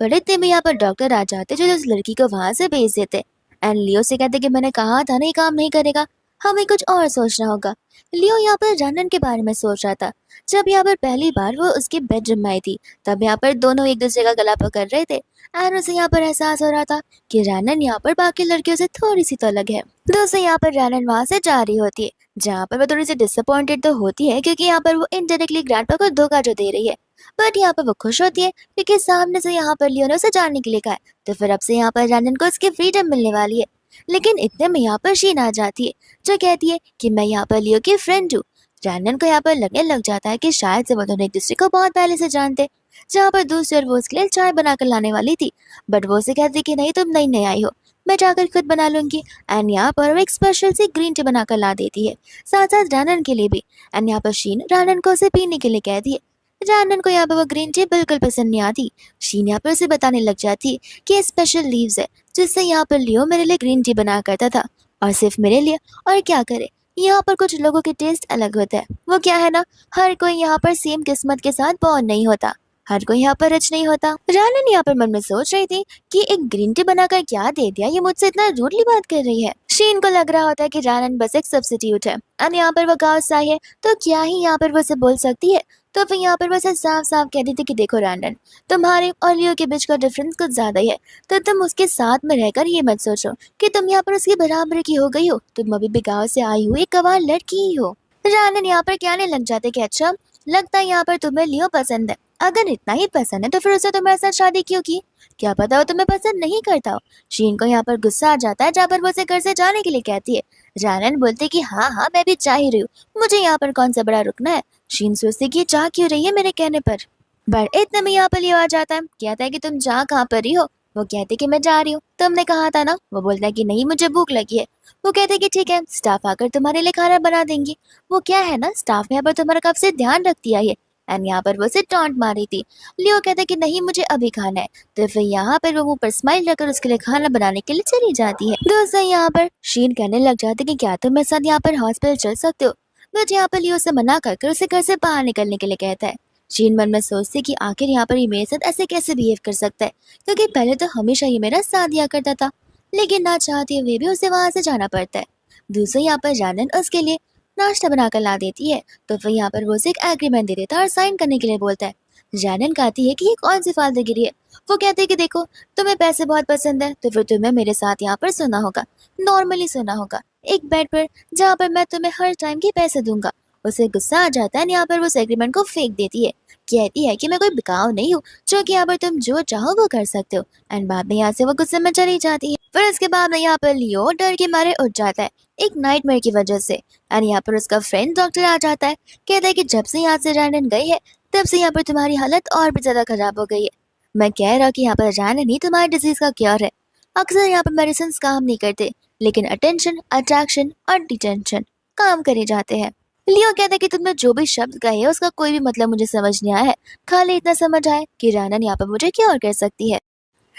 पर इतने में यहाँ पर डॉक्टर आ जाते जो उस लड़की को वहां से भेज देते एंड लियो से कहते कि मैंने कहा था ना ये काम नहीं करेगा, हमें कुछ और सोचना होगा। लियो यहाँ पर रैनन के बारे में सोच रहा था। जब यहाँ पर पहली बार वो उसके बेडरूम में आई थी, तब यहाँ पर दोनों एक दूसरे का गला पकड़ रहे थे एंड उसे यहाँ पर एहसास हो रहा था कि रैनन यहाँ पर बाकी लड़कियों से थोड़ी सी तो अलग है। दोस्तों यहाँ पर रैनन वहां से जा रही होती है, जहाँ पर वो थोड़ी सी डिसअपॉइंटेड तो होती है क्योंकि यहाँ पर वो इनडायरेक्टली ग्रैंडपा को धोखा जो दे रही है, बट यहाँ पर वो खुश होती है क्योंकि सामने से यहाँ पर लियो ने उसे जाने के लिए कहा है, तो फिर अब से यहाँ पर रैनन को उसकी फ्रीडम मिलने वाली है। लेकिन इतने में यहाँ पर शीन आ जाती है, जो कहती है कि मैं यहाँ पर लियो की फ्रेंड हूँ। रैनन को यहाँ पर लगने लग जाता है कि शायद से वो दोनों एक दूसरे को बहुत पहले से जानते। जहाँ पर दूसरी ओर वो उसके लिए चाय बनाकर लाने वाली थी, बट वो उसे कहती कि नहीं तुम नई आई हो, मैं जाकर खुद बना लूंगी। एंड यहाँ पर वो एक स्पेशल सी ग्रीन टी बनाकर ला देती है, साथ साथ रैनन के लिए भी। एंड यहाँ पर शीन रैनन को उसे पीने के लिए कहती है। रैनन को यहाँ पर वो ग्रीन टी बिल्कुल पसंद नहीं आती। शीन यहाँ पर उसे बताने लग जाती है कि ये स्पेशल लीव्स है जिससे यहाँ पर लियो मेरे लिए ग्रीन टी बना करता था, और सिर्फ मेरे लिए। और क्या करे, यहाँ पर कुछ लोगों के टेस्ट अलग होता है। वो क्या है ना, हर कोई यहाँ पर सेम किस्मत के साथ बॉर्न नहीं होता, हर कोई यहाँ पर रिच नहीं होता। रैनन यहाँ पर मन में सोच रही थी कि एक ग्रीन टी बनाकर क्या दे दिया, ये मुझसे इतना रूडली बात कर रही है। शीन को लग रहा होता है कि रैनन बस एक सब्स्टिट्यूट है, और यहाँ पर वो गाँव से आई है तो क्या ही यहाँ पर वो उसे बोल सकती है। तो फिर यहाँ पर वैसे साफ साफ कह दी थी कि देखो रैनन, तुम्हारे और लियो के बीच का डिफरेंस कुछ ज्यादा ही है, तो तुम उसके साथ में रहकर ये मत सोचो कि तुम यहाँ पर उसकी बराबरी की हो गई हो, तुम अभी भी गाँव से आई हुई एक गंवार लड़की ही हो। रैनन यहाँ पर कहने लग जाते कि अच्छा, लगता है यहाँ पर तुम्हें लियो पसंद है। अगर इतना ही पसंद है तो फिर उसे तुम्हारे साथ शादी क्यों की, क्या पता वो तुम्हें पसंद नहीं करता हो। शीन को यहाँ पर गुस्सा आ जाता है, जहाँ पर वो उसे घर से जाने के लिए कहती है। रैनन बोलते कि हाँ हाँ मैं भी चाह ही रही हूँ, मुझे यहाँ पर कौन सा बड़ा रुकना है। शीन सोचती कि चाह क्यों रही है मेरे कहने पर। बट इतने में यहाँ पर लियो आ जाता है, कहता है कि तुम जा कहाँ पर रही हो। वो कहते कि मैं जा रही हूँ, तुमने कहा था ना। वो बोलता है कि नहीं मुझे भूख लगी है। वो कहते कि ठीक है, स्टाफ आकर तुम्हारे लिए खाना बना देंगी। वो क्या है ना, स्टाफ यहाँ पर तुम्हारा कब से ध्यान रखती है ये। एंड यहाँ पर वो उसे टॉन्ट मारी थी। लियो कहता कि नहीं मुझे अभी खाना है, तो फिर यहाँ पर वो मुंह पर स्माइल रखकर उसके लिए खाना बनाने के लिए चली जाती है। दोस्तों यहाँ पर शीन कहने लग जाते कि क्या तुम मेरे साथ यहाँ पर हॉस्पिटल चल सकते हो, बट यहाँ पर लियो से मना कर उसे घर से बाहर निकलने के लिए कहता है। शीन मन में सोचती कि आखिर यहाँ पर ये मेरे साथ ऐसे कैसे बिहेव कर सकता है, क्योंकि पहले तो हमेशा ये मेरा साथ दिया करता था, लेकिन ना चाहते हुए भी उसे वहां से जाना पड़ता है। दूसरे यहाँ पर रैनन उसके लिए नाश्ता बनाकर ला देती है, तो फिर यहाँ पर वो उसे एक एग्रीमेंट दे देता है और साइन करने के लिए बोलता है। रैनन कहती है कि ये कौन सी फालतूगिरी है। वो कहते हैं कि देखो तुम्हें पैसे बहुत पसंद है, तो फिर तुम्हें मेरे साथ यहाँ पर सोना होगा, नॉर्मली सोना होगा, एक बेड पर जहाँ पर मैं तुम्हें हर टाइम के पैसे दूंगा। उसे गुस्सा आ जाता है, यहाँ पर वो उस एग्रीमेंट को फेंक देती है। कहती है कि मैं कोई बिकाऊ नहीं हूँ जो कि यहाँ पर तुम जो चाहो वो कर सकते हो। एंड बाद में यहाँ से वो गुस्से में चली जाती है। फिर उसके बाद में यहाँ पर लियो डर के मारे उठ जाता है, एक नाइटमेयर की वजह से। एंड यहाँ पर उसका फ्रेंड डॉक्टर आ जाता है, कहता है कि जब से यहाँ से रैनन गई है तब से यहाँ पर तुम्हारी हालत और भी ज्यादा खराब हो गई है। मैं कह रहा हूँ कि यहाँ पर रैनन ही तुम्हारी डिजीज का क्योर है। अक्सर यहाँ पर मेडिसिन काम नहीं करते, लेकिन अटेंशन, अट्रैक्शन और डिटेंशन काम करे जाते हैं। लियो कहता है कि तुमने जो भी शब्द कहे है उसका कोई भी मतलब मुझे समझ नहीं आया है, खाली इतना समझ आया कि रैनन यहाँ पर मुझे क्या और कर सकती है।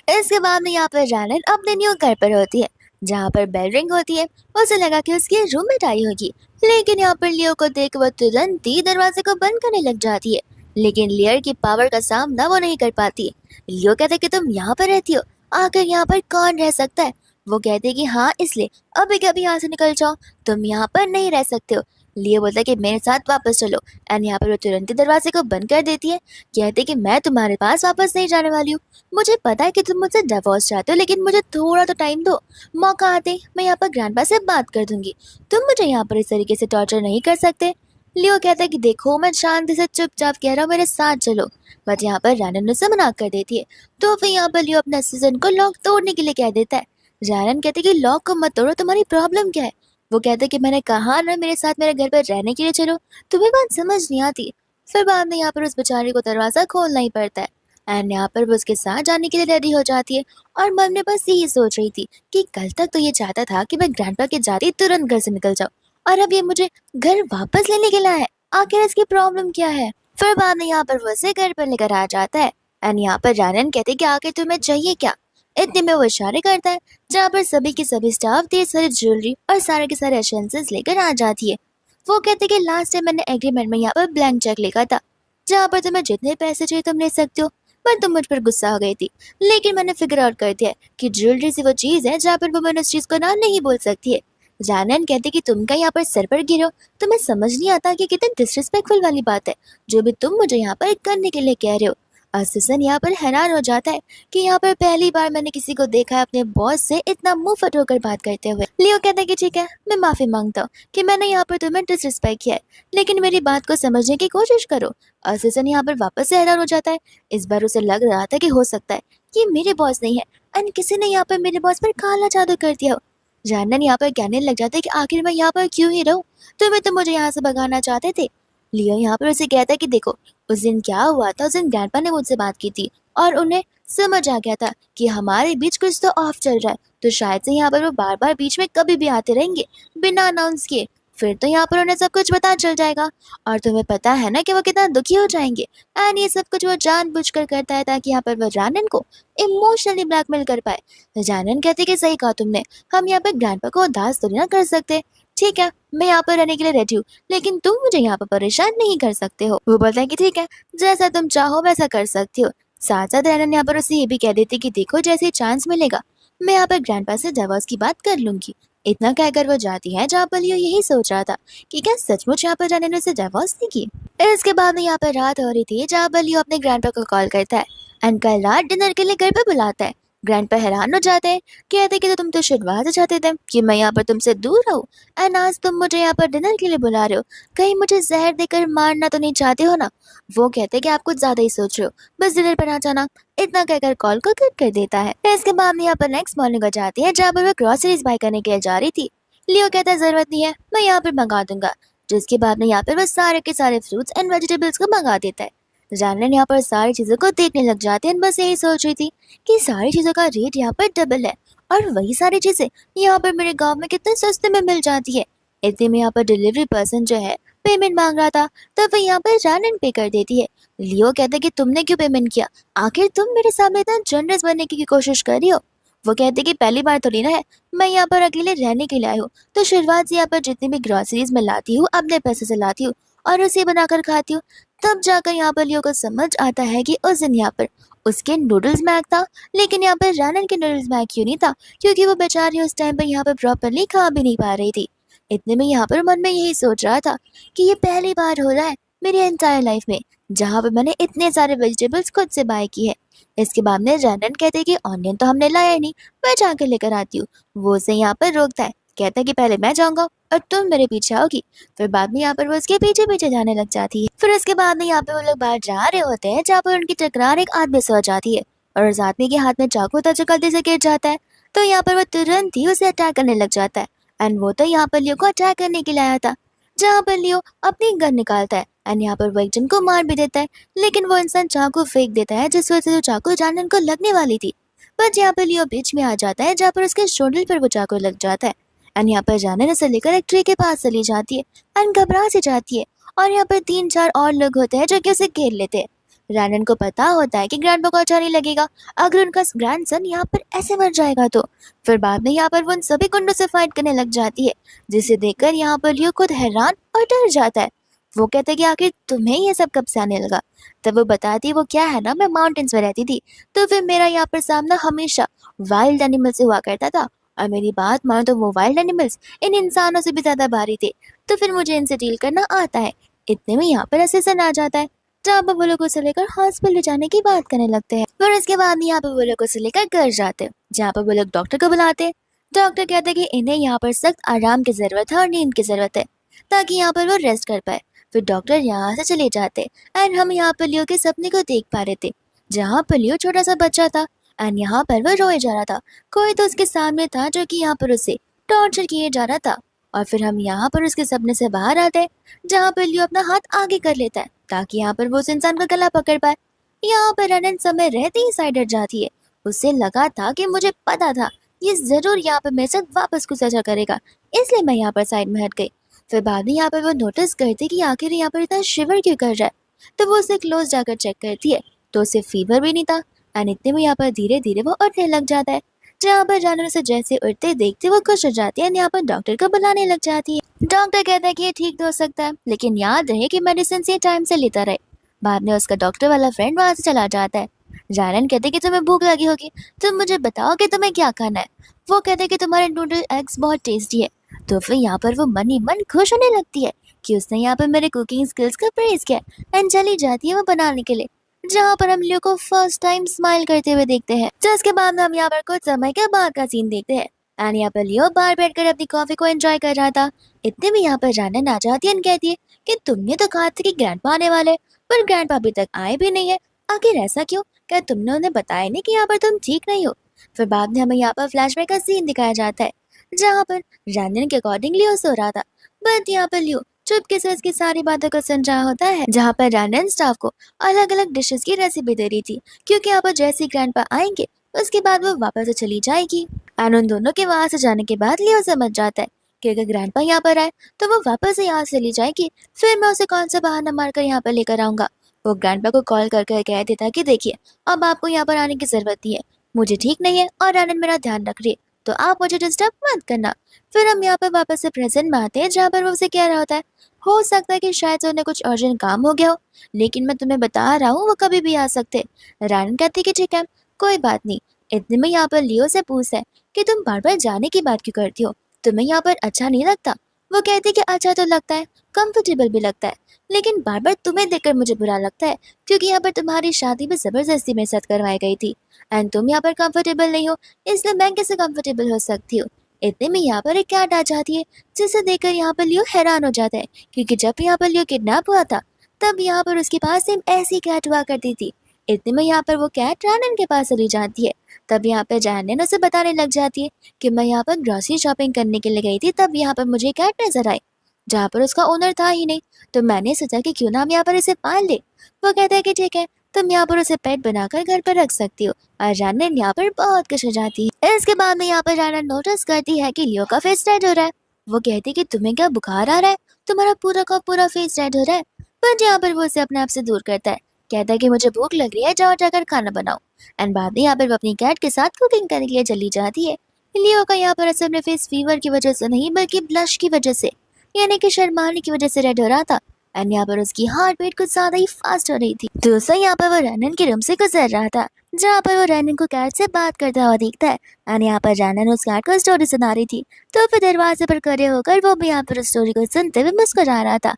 इसके बाद में यहाँ पर रैनन अपने न्यू घर पर होती है, जहाँ पर बेल रिंग होती है। उसे लगा कि उसकी रूममेट आई होगी, लेकिन यहाँ पर लियो को देख वो तुरंत ही दरवाजे को बंद करने लग जाती है, लेकिन लियर की पावर का सामना वो नहीं कर पाती। लियो कहता है कि तुम यहाँ पर रहती हो, आखिर यहाँ पर कौन रह सकता है। वो कहते हैं कि हाँ इसलिए अभी कभी यहाँ से निकल जाओ, तुम यहाँ पर नहीं रह सकते हो। लियो बोलता है कि मेरे साथ वापस चलो, एंड यहाँ पर वो तुरंत ही दरवाजे को बंद कर देती है। कहते कि मैं तुम्हारे पास वापस नहीं जाने वाली हूँ, मुझे पता है कि तुम मुझसे डिवोर्स चाहते हो, लेकिन मुझे थोड़ा तो टाइम दो, मौका आते मैं यहाँ पर ग्रैंडपा से बात कर दूंगी, तुम मुझे यहाँ पर इस तरीके से टॉर्चर नहीं कर सकते। लियो कहता है कि देखो मैं शांति से चुपचाप कह रहा हूँ मेरे साथ चलो, बट यहाँ पर रैनन उसे मना कर देती है। तो फिर यहाँ पर लियो अपने असिस्टेंट को लॉक तोड़ने के लिए कह देता है। रैनन कहते कि लॉक को मत तोड़ो, तुम्हारी प्रॉब्लम क्या है। वो कहते कि मैंने कहा ना मेरे साथ मेरे घर पर रहने के लिए चलो, तुम्हें बात समझ नहीं आती। फिर बाद में यहाँ पर उस बेचारी को दरवाजा खोलना ही पड़ता है, एंड यहाँ पर वो उसके साथ जाने के लिए रेडी हो जाती है। और मन में बस यही सोच रही थी कि कल तक तो ये चाहता था कि मैं ग्रैंडपा के जाते ही तुरंत घर से निकल जाऊँ, और अब ये मुझे घर वापस लेने के लिए है, आखिर इसकी प्रॉब्लम क्या है। फिर बाद में यहाँ पर वो उसे घर पर लेकर आ जाता है, एंड यहाँ पर रैनन कहते कि आखिर तुम्हें चाहिए क्या। इतने में वो इशारे करता है, जहाँ पर सभी के सभी स्टाफ ढेर सारी ज्वेलरी और सारे के सारे एसेंसेस लेकर आ जाती है। वो कहते कि लास्ट टाइम मैंने एग्रीमेंट में यहाँ पर ब्लैंक चेक लिखा था, जहाँ पर तुम्हें जितने पैसे चाहिए तुम ले सकते हो, पर तुम मुझ पर गुस्सा हो गई थी। लेकिन मैंने फिगर आउट कर दिया कि ज्वेलरी से वो चीज है जहाँ पर वो मैंने उस चीज को ना नहीं बोल सकती है। जानन कहती कि तुम क्या यहाँ पर सर पर गिरो। तुम्हें समझ नहीं आता कि कितनी डिसरिस्पेक्टफुल वाली बात है जो भी तुम मुझे यहाँ पर करने के लिए कह रहे हो। असिसन यहाँ पर हैरान हो जाता है कि यहाँ पर पहली बार मैंने किसी को देखा है अपने बॉस से इतना मुंह फट होकर बात करते हुए। लियो कहता है कि ठीक है, मैं माफी मांगता हूँ कि मैंने यहाँ पर तुम्हें डिसरिस्पेक्ट किया है, लेकिन मेरी बात को समझने की कोशिश करो। असिसन यहाँ पर वापस से हैरान हो जाता है। इस बार उसे लग रहा था कि हो सकता है कि मेरे बॉस नहीं है एंड किसी ने यहाँ पर मेरे बॉस पर काला जादू कर दिया हो। जानन यहाँ पर कहने लग जाता है कि आखिर मैं यहाँ पर क्यों ही रहूं, तुम्हें तो मुझे यहाँ से भगाना चाहते थे। लियो यहाँ पर उसे कहता है कि देखो, उस दिन क्या हुआ था, उस दिन ग्रैंडपा ने मुझसे बात की थी और उन्हें समझ आ गया था कि हमारे बीच कुछ तो ऑफ चल रहा है, तो शायद से यहाँ पर वो बार बार बीच में कभी भी आते रहेंगे बिना अनाउंस किए। फिर तो यहाँ पर उन्हें सब कुछ पता चल जाएगा और तुम्हें पता है ना कि वो कितना दुखी हो जाएंगे। एंड ये सब कुछ वो जानबूझकर करता है ताकि यहाँ पर वो जानन को इमोशनली ब्लैकमेल कर पाए। जानन कहते कि सही कहा तुमने, हम यहाँ पर ग्रैंडपा को उदास तो ना कर सकते। ठीक है, मैं यहाँ पर रहने के लिए रेडी हूँ, लेकिन तुम मुझे यहाँ पर परेशान नहीं कर सकते हो। वो बोलता है कि ठीक है, जैसा तुम चाहो वैसा कर सकती हो। साथ साथ रैनन यहाँ पर उसे ये भी कह देती कि देखो, जैसे चांस मिलेगा मैं यहाँ पर ग्रैंडपा से डिवोर्स की बात कर लूंगी। इतना कहकर वो जाती है जहाँ पर लियो यही सोच रहा था कि क्या सचमुच यहाँ पर रैनन ने उसे डिवोर्स नहीं की। इसके बाद में यहाँ पर रात हो रही थी जहाँ पर लियो अपने ग्रैंडपा को कॉल करता है एंड कल रात डिनर के लिए घर पे बुलाता है। ग्रैंडपा हैरान हो जाते हैं, कहते कि तो तुम तो शुरुआत से चाहते थे कि मैं यहाँ पर तुमसे दूर रहूं एंड आज तुम मुझे यहाँ पर डिनर के लिए बुला रहे हो, कहीं मुझे जहर देकर मारना तो नहीं चाहते हो ना। वो कहते कि आप कुछ ज्यादा ही सोच रहे हो, बस डिनर पर आ जाना। इतना कहकर कॉल को कट कर देता है। इसके बाद में यहाँ पर नेक्स्ट मॉर्निंग हो जाती है जहाँ पर वो ग्रोसरीज बाय करने के लिए जा रही थी। लियो कहता है जरूरत नहीं है, मैं यहाँ पर मंगा दूंगा। जिसके बाद में यहाँ पर वो सारे के सारे फ्रूट्स एंड वेजिटेबल्स को मंगा देता है। जानन यहाँ पर सारी चीजों को देखने लग जाते हैं, बस यही सोच रही थी कि सारी चीजों का रेट यहाँ पर डबल है और वही सारी चीजें यहाँ पर मेरे गांव में कितने सस्ते में मिल जाती है। इतने में यहाँ पर डिलीवरी पर्सन जो है पेमेंट मांग रहा था, तब वो यहाँ पर जानन पे कर देती है। लियो कहता है कि तुमने क्यों पेमेंट किया, आखिर तुम मेरे सामने इतना जनरस बनने की कोशिश कर रही हो। वो कहते कि पहली बार थोड़ी ना है, मैं यहाँ पर अकेले रहने के लिए आई हूँ, तो शुरुआत से यहाँ पर जितनी भी ग्रोसरीज मैं लाती हूँ अपने पैसे से लाती हूँ और उसे बनाकर खाती हूँ। तब जाकर यहाँ पर लियो को समझ आता है कि उस दिन यहाँ पर उसके नूडल्स मैग था, लेकिन यहाँ पर रैनन के नूडल्स मैग क्यों नहीं था, क्योंकि वो बेचारी उस टाइम पर यहाँ पर प्रॉपरली खा भी नहीं पा रही थी। इतने में यहाँ पर मन में यही सोच रहा था कि ये पहली बार हो रहा है मेरी एंटायर लाइफ में जहाँ पर मैंने इतने सारे वेजिटेबल्स खुद से बाय किए हैं। इसके बाद में रैनन कहते कि ऑनियन तो हमने लाया ही नहीं, मैं जाकर लेकर आती हूँ। वो उसे यहाँ पर रोकता है, कहता है कि पहले मैं जाऊंगा और तुम मेरे पीछे आओगी। फिर बाद में यहाँ पर वो उसके पीछे पीछे जाने लग जाती है। फिर उसके बाद में यहाँ पे वो लोग बाहर जा रहे होते हैं जहाँ पर उनकी टकरार एक आदमी से हो जाती है और उस आदमी के हाथ में चाकू था जो गलती से गिर जाता है, तो यहाँ पर वो तुरंत ही उसे अटैक करने लग जाता है। एंड वो तो यहाँ पर लियो को अटैक करने के लिए आया था, जहाँ पर लियो अपनी गन निकालता है एंड यहाँ पर वो एक जन को मार भी देता है, लेकिन वो इंसान चाकू फेंक देता है जिस वजह से जो चाकू जानन को लगने वाली थी। बट यहाँ पर लियो बीच में आ जाता है जहाँ पर उसके शोल्डर पर वो चाकू लग जाता है एंड यहाँ पर जानन उसे लेकर एक ट्री के पास चली जाती है एंड घबरा से जाती है और यहाँ पर 3-4 और लोग होते हैं जो कि उसे घेर लेते हैं। रैनन को पता होता है कि ग्रैंडपा को अच्छा नहीं लगेगा अगर उनका ग्रैंडसन यहाँ पर ऐसे मर जाएगा तो। फिर बाद में यहाँ पर वो उन सभी गुंडों से फाइट करने लग जाती है, जिसे देखकर यहाँ पर लियो खुद हैरान और डर जाता है। वो कहता है कि आखिर तुम्हें ये सब कब से आने लगा। तब वो बताती है वो क्या है ना, मैं माउंटेन्स में रहती थी तो फिर मेरा यहाँ पर सामना हमेशा वाइल्ड एनिमल से हुआ करता था और मेरी बात मानो तो वो वाइल्ड एनिमल्स इन इंसानों से भी ज्यादा भारी थे, तो फिर मुझे इनसे डील करना आता है। इतने में यहाँ पर असिसन आ जाता है जहाँ पर वो लोग उसे लेकर हॉस्पिटल ले जाने की बात करने लगते हैं। फिर इसके बाद यहाँ पर वो लोग उसे लेकर घर जाते हैं जहाँ पर वो लोग डॉक्टर को बुलाते हैं। डॉक्टर कहते हैं कि इन्हें यहाँ पर सख्त आराम की जरूरत है और नींद की जरूरत है ताकि यहाँ पर वो रेस्ट कर पाए। फिर डॉक्टर यहाँ से चले जाते एंड हम यहाँ पर लियो के सपने को देख पा रहे थे जहाँ पर लियो छोटा सा बच्चा था एंड यहाँ पर वो रोए जा रहा था। कोई तो उसके सामने था जो कि यहाँ पर उसे टॉर्चर किए जा रहा था। और फिर हम यहाँ पर उसके सपने से बाहर आते हैं जहाँ पर लियो अपना हाथ आगे कर लेता है ताकि यहाँ पर वो उस इंसान का गला पकड़ पाए। यहाँ पर रनन समय रहते ही साइड हट जाती है। उसे लगा था कि मुझे पता था ये जरूर यहाँ पर मेरे साथ वापस कुछ ऐसा करेगा, इसलिए मैं यहाँ पर साइड में हट गई। फिर बाद में यहाँ पर वो नोटिस करती कि आखिर यहाँ पर इतना शिवर क्यों कर रहा है, तो वो उसे क्लोज जाकर चेक करती है तो उसे फीवर भी नहीं था एंड इतने में यहाँ पर धीरे धीरे वो उठने लग जाता है। जहाँ पर जानवर से जैसे उठते देखते वो खुश हो जाती है, यहाँ पर डॉक्टर को बुलाने लग जाती है। डॉक्टर कहता है कि ये ठीक तो हो सकता है, लेकिन याद रहे कि मेडिसिन से टाइम से लेता रहे। बाद में उसका डॉक्टर वाला फ्रेंड वहां से चला जाता है। जानन कहते कि तुम्हें भूख लगी होगी, तुम मुझे बताओ कि तुम्हें क्या खाना है। वो कहते कि तुम्हारे नूडल एग्स बहुत टेस्टी है। तो फिर यहाँ पर वो मन ही मन खुश होने लगती है कि उसने यहाँ पर मेरे कुकिंग स्किल्स का प्रेज किया एंड चली जाती है वो बनाने के लिए, जहाँ पर हम लियो को फर्स्ट टाइम स्माइल करते हुए देखते हैं। जिसके बाद हम यहाँ पर कुछ समय के बाद का सीन देखते हैं एंड यहाँ पर लियो बाहर बैठकर अपनी कॉफी को एंजॉय कर रहा था। इतने में यहाँ पर जानन आ जाती है एंड कहती है कि तुमने तो कहा था कि ग्रैंडपा आने वाले, पर ग्रैंडपा अभी तक आए भी नहीं है। आखिर ऐसा क्यों? क्या तुमने उन्हें बताया नहीं कि यहाँ पर तुम ठीक नहीं हो? फिर बाद में हमें यहाँ पर फ्लैशबैक का सीन दिखाया जाता है, जहाँ पर जानन के अकॉर्डिंग लियो सो रहा था, बट यहाँ पर लियो चुपके से उसकी सारी बातों को सुन रहा होता है, जहाँ पर जानन स्टाफ को अलग अलग डिशेस की रेसिपी दे रही थी, क्योंकि यहाँ पर जैसे ही ग्रैंडपा आएंगे उसके बाद वो वापस से चली जाएगी। एंड उन दोनों के वहां से जाने के बाद लियो समझ जाता है कि अगर ग्रैंडपा यहाँ पर आए तो वो वापस से यहाँ से चली जाएगी, फिर मैं उसे कौन सा बहाना मारकर यहाँ पर लेकर आऊंगा। वो ग्रैंडपा को कॉल कर कर कह देता कि देखिए अब आपको यहाँ पर आने की जरूरत नहीं है, मुझे ठीक नहीं है और आनंद मेरा ध्यान रख रही है, तो आप मुझे डिस्टर्ब मत करना। फिर हम यहाँ पर वापस से प्रेजेंट में आते हैं, जहाँ पर वो उसे कह रहा होता है हो सकता है कि शायद से उन्हें कुछ अर्जेंट काम हो गया हो, लेकिन मैं तुम्हें बता रहा हूँ वो कभी भी आ सकते। रानन कहती कि ठीक है कोई बात नहीं। इतने में यहाँ पर लियो से पूछता है कि तुम बार बार जाने की बात क्यों करती हो, तुम्हें यहाँ पर अच्छा नहीं लगता? वो कहती कि अच्छा तो लगता है, कंफर्टेबल भी लगता है, लेकिन बार बार तुम्हें देखकर मुझे बुरा लगता है, क्योंकि यहाँ पर तुम्हारी शादी भी जबरदस्ती मेरे साथ करवाई गई थी एंड तुम यहाँ पर कंफर्टेबल नहीं हो, इसलिए मैं कैसे कंफर्टेबल हो सकती हूँ। इतने में यहाँ पर एक कैट आ जाती है, जिसे देखकर यहाँ पर लियो हैरान हो जाता है, क्योंकि जब यहाँ पर लियो किडनैप हुआ था तब यहाँ पर उसके पास सेम ऐसी कैट हुआ करती थी। इतने में यहाँ पर वो कैट रानन के पास चली जाती है। तब यहाँ पर जानन उसे बताने लग जाती है कि मैं यहाँ पर ग्रोसरी शॉपिंग करने के लिए गई थी, तब यहाँ पर मुझे कैट नजर आई, जहाँ पर उसका ओनर था ही नहीं, तो मैंने सोचा कि क्यों ना हम यहाँ पर इसे पाल ले। वो कहता है कि ठीक है तुम यहाँ पर उसे पेट बनाकर घर पर रख सकती हो, और जानन यहाँ पर बहुत खुश हो जाती है। इसके बाद में यहाँ पर जानन नोटिस करती है कि लियो का फेस रेड हो रहा है। वो कहती है कि तुम्हें क्या बुखार आ रहा है, तुम्हारा पूरा का पूरा फेस रेड हो रहा है। बट यहाँ पर वो उसे अपने आप से दूर करता है, कहता है कि मुझे भूख लग रही है, जाओ जाकर खाना बनाओ। एंड बाद में यहाँ पर वो अपनी कैट के साथ कुकिंग करने के लिए चली जाती है। लियो का यहाँ पर असर में फेस फीवर की वजह से नहीं बल्कि ब्लश की वजह से, यानी कि शर्माने की वजह से रेड हो रहा था। एंड यहाँ पर उसकी हार्ट बीट कुछ ज्यादा ही फास्ट हो रही थी। दूसरा यहाँ पर वो रैनन के रूम से गुजर रहा था, जहाँ पर वो रैनन को कैट से बात करता हुआ दिखता है। एंड यहाँ पर रैनन उस कैट को स्टोरी सुना रही थी, तो फिर दरवाजे पर खड़े होकर वो भी यहाँ पर उस स्टोरी को सुनते हुए मुस्कुरा रहा था।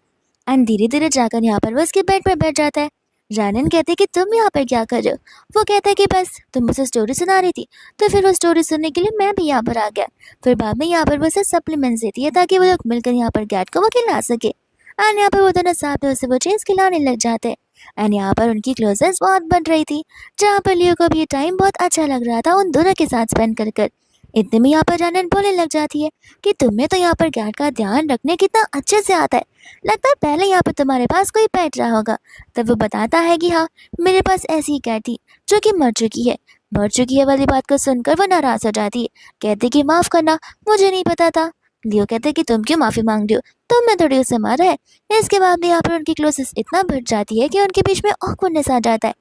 एंड धीरे धीरे जाकर यहाँ पर वो उसके बेड पर बैठ जाता है। रैनन कहते कि तुम यहाँ पर क्या कर रहे हो? वो कहता है कि बस तुम मुझे स्टोरी सुना रही थी, तो फिर वो स्टोरी सुनने के लिए मैं भी यहाँ पर आ गया। फिर बाद में यहाँ पर वो उसे सप्लीमेंट्स देती है ताकि वो लोग मिलकर यहाँ पर कैट को वो खिला सके। एंड यहाँ पर वो दोनों साथ में उसे वो चीज खिलाने लग जाते हैं। एंड यहाँ पर उनकी क्लोजनेस बहुत बढ़ रही थी, जहाँ पर लियो को भी ये टाइम बहुत अच्छा लग रहा था उन दोनों के साथ स्पेंड कर कर। इतने में यहाँ पर जानन बोलने लग जाती है कि तुम्हें तो यहाँ पर कैट का ध्यान रखने कितना अच्छे से आता है, लगता है पहले यहाँ पर तुम्हारे पास कोई पेट रहा होगा। तब वो बताता है कि हाँ मेरे पास ऐसी ही कैट थी जो कि मर चुकी है वाली बात को सुनकर वो नाराज हो जाती है, कहती कि माफ करना मुझे नहीं पता था। लियो कहते कि तुम क्यों माफी मांग रही हो, तुमने थोड़ी उसे मारा है। इसके बाद भी यहाँ पर उनकी क्लोजेस इतना बढ़ जाती है कि उनके बीच में ऑकवर्डनेस आ जाता है।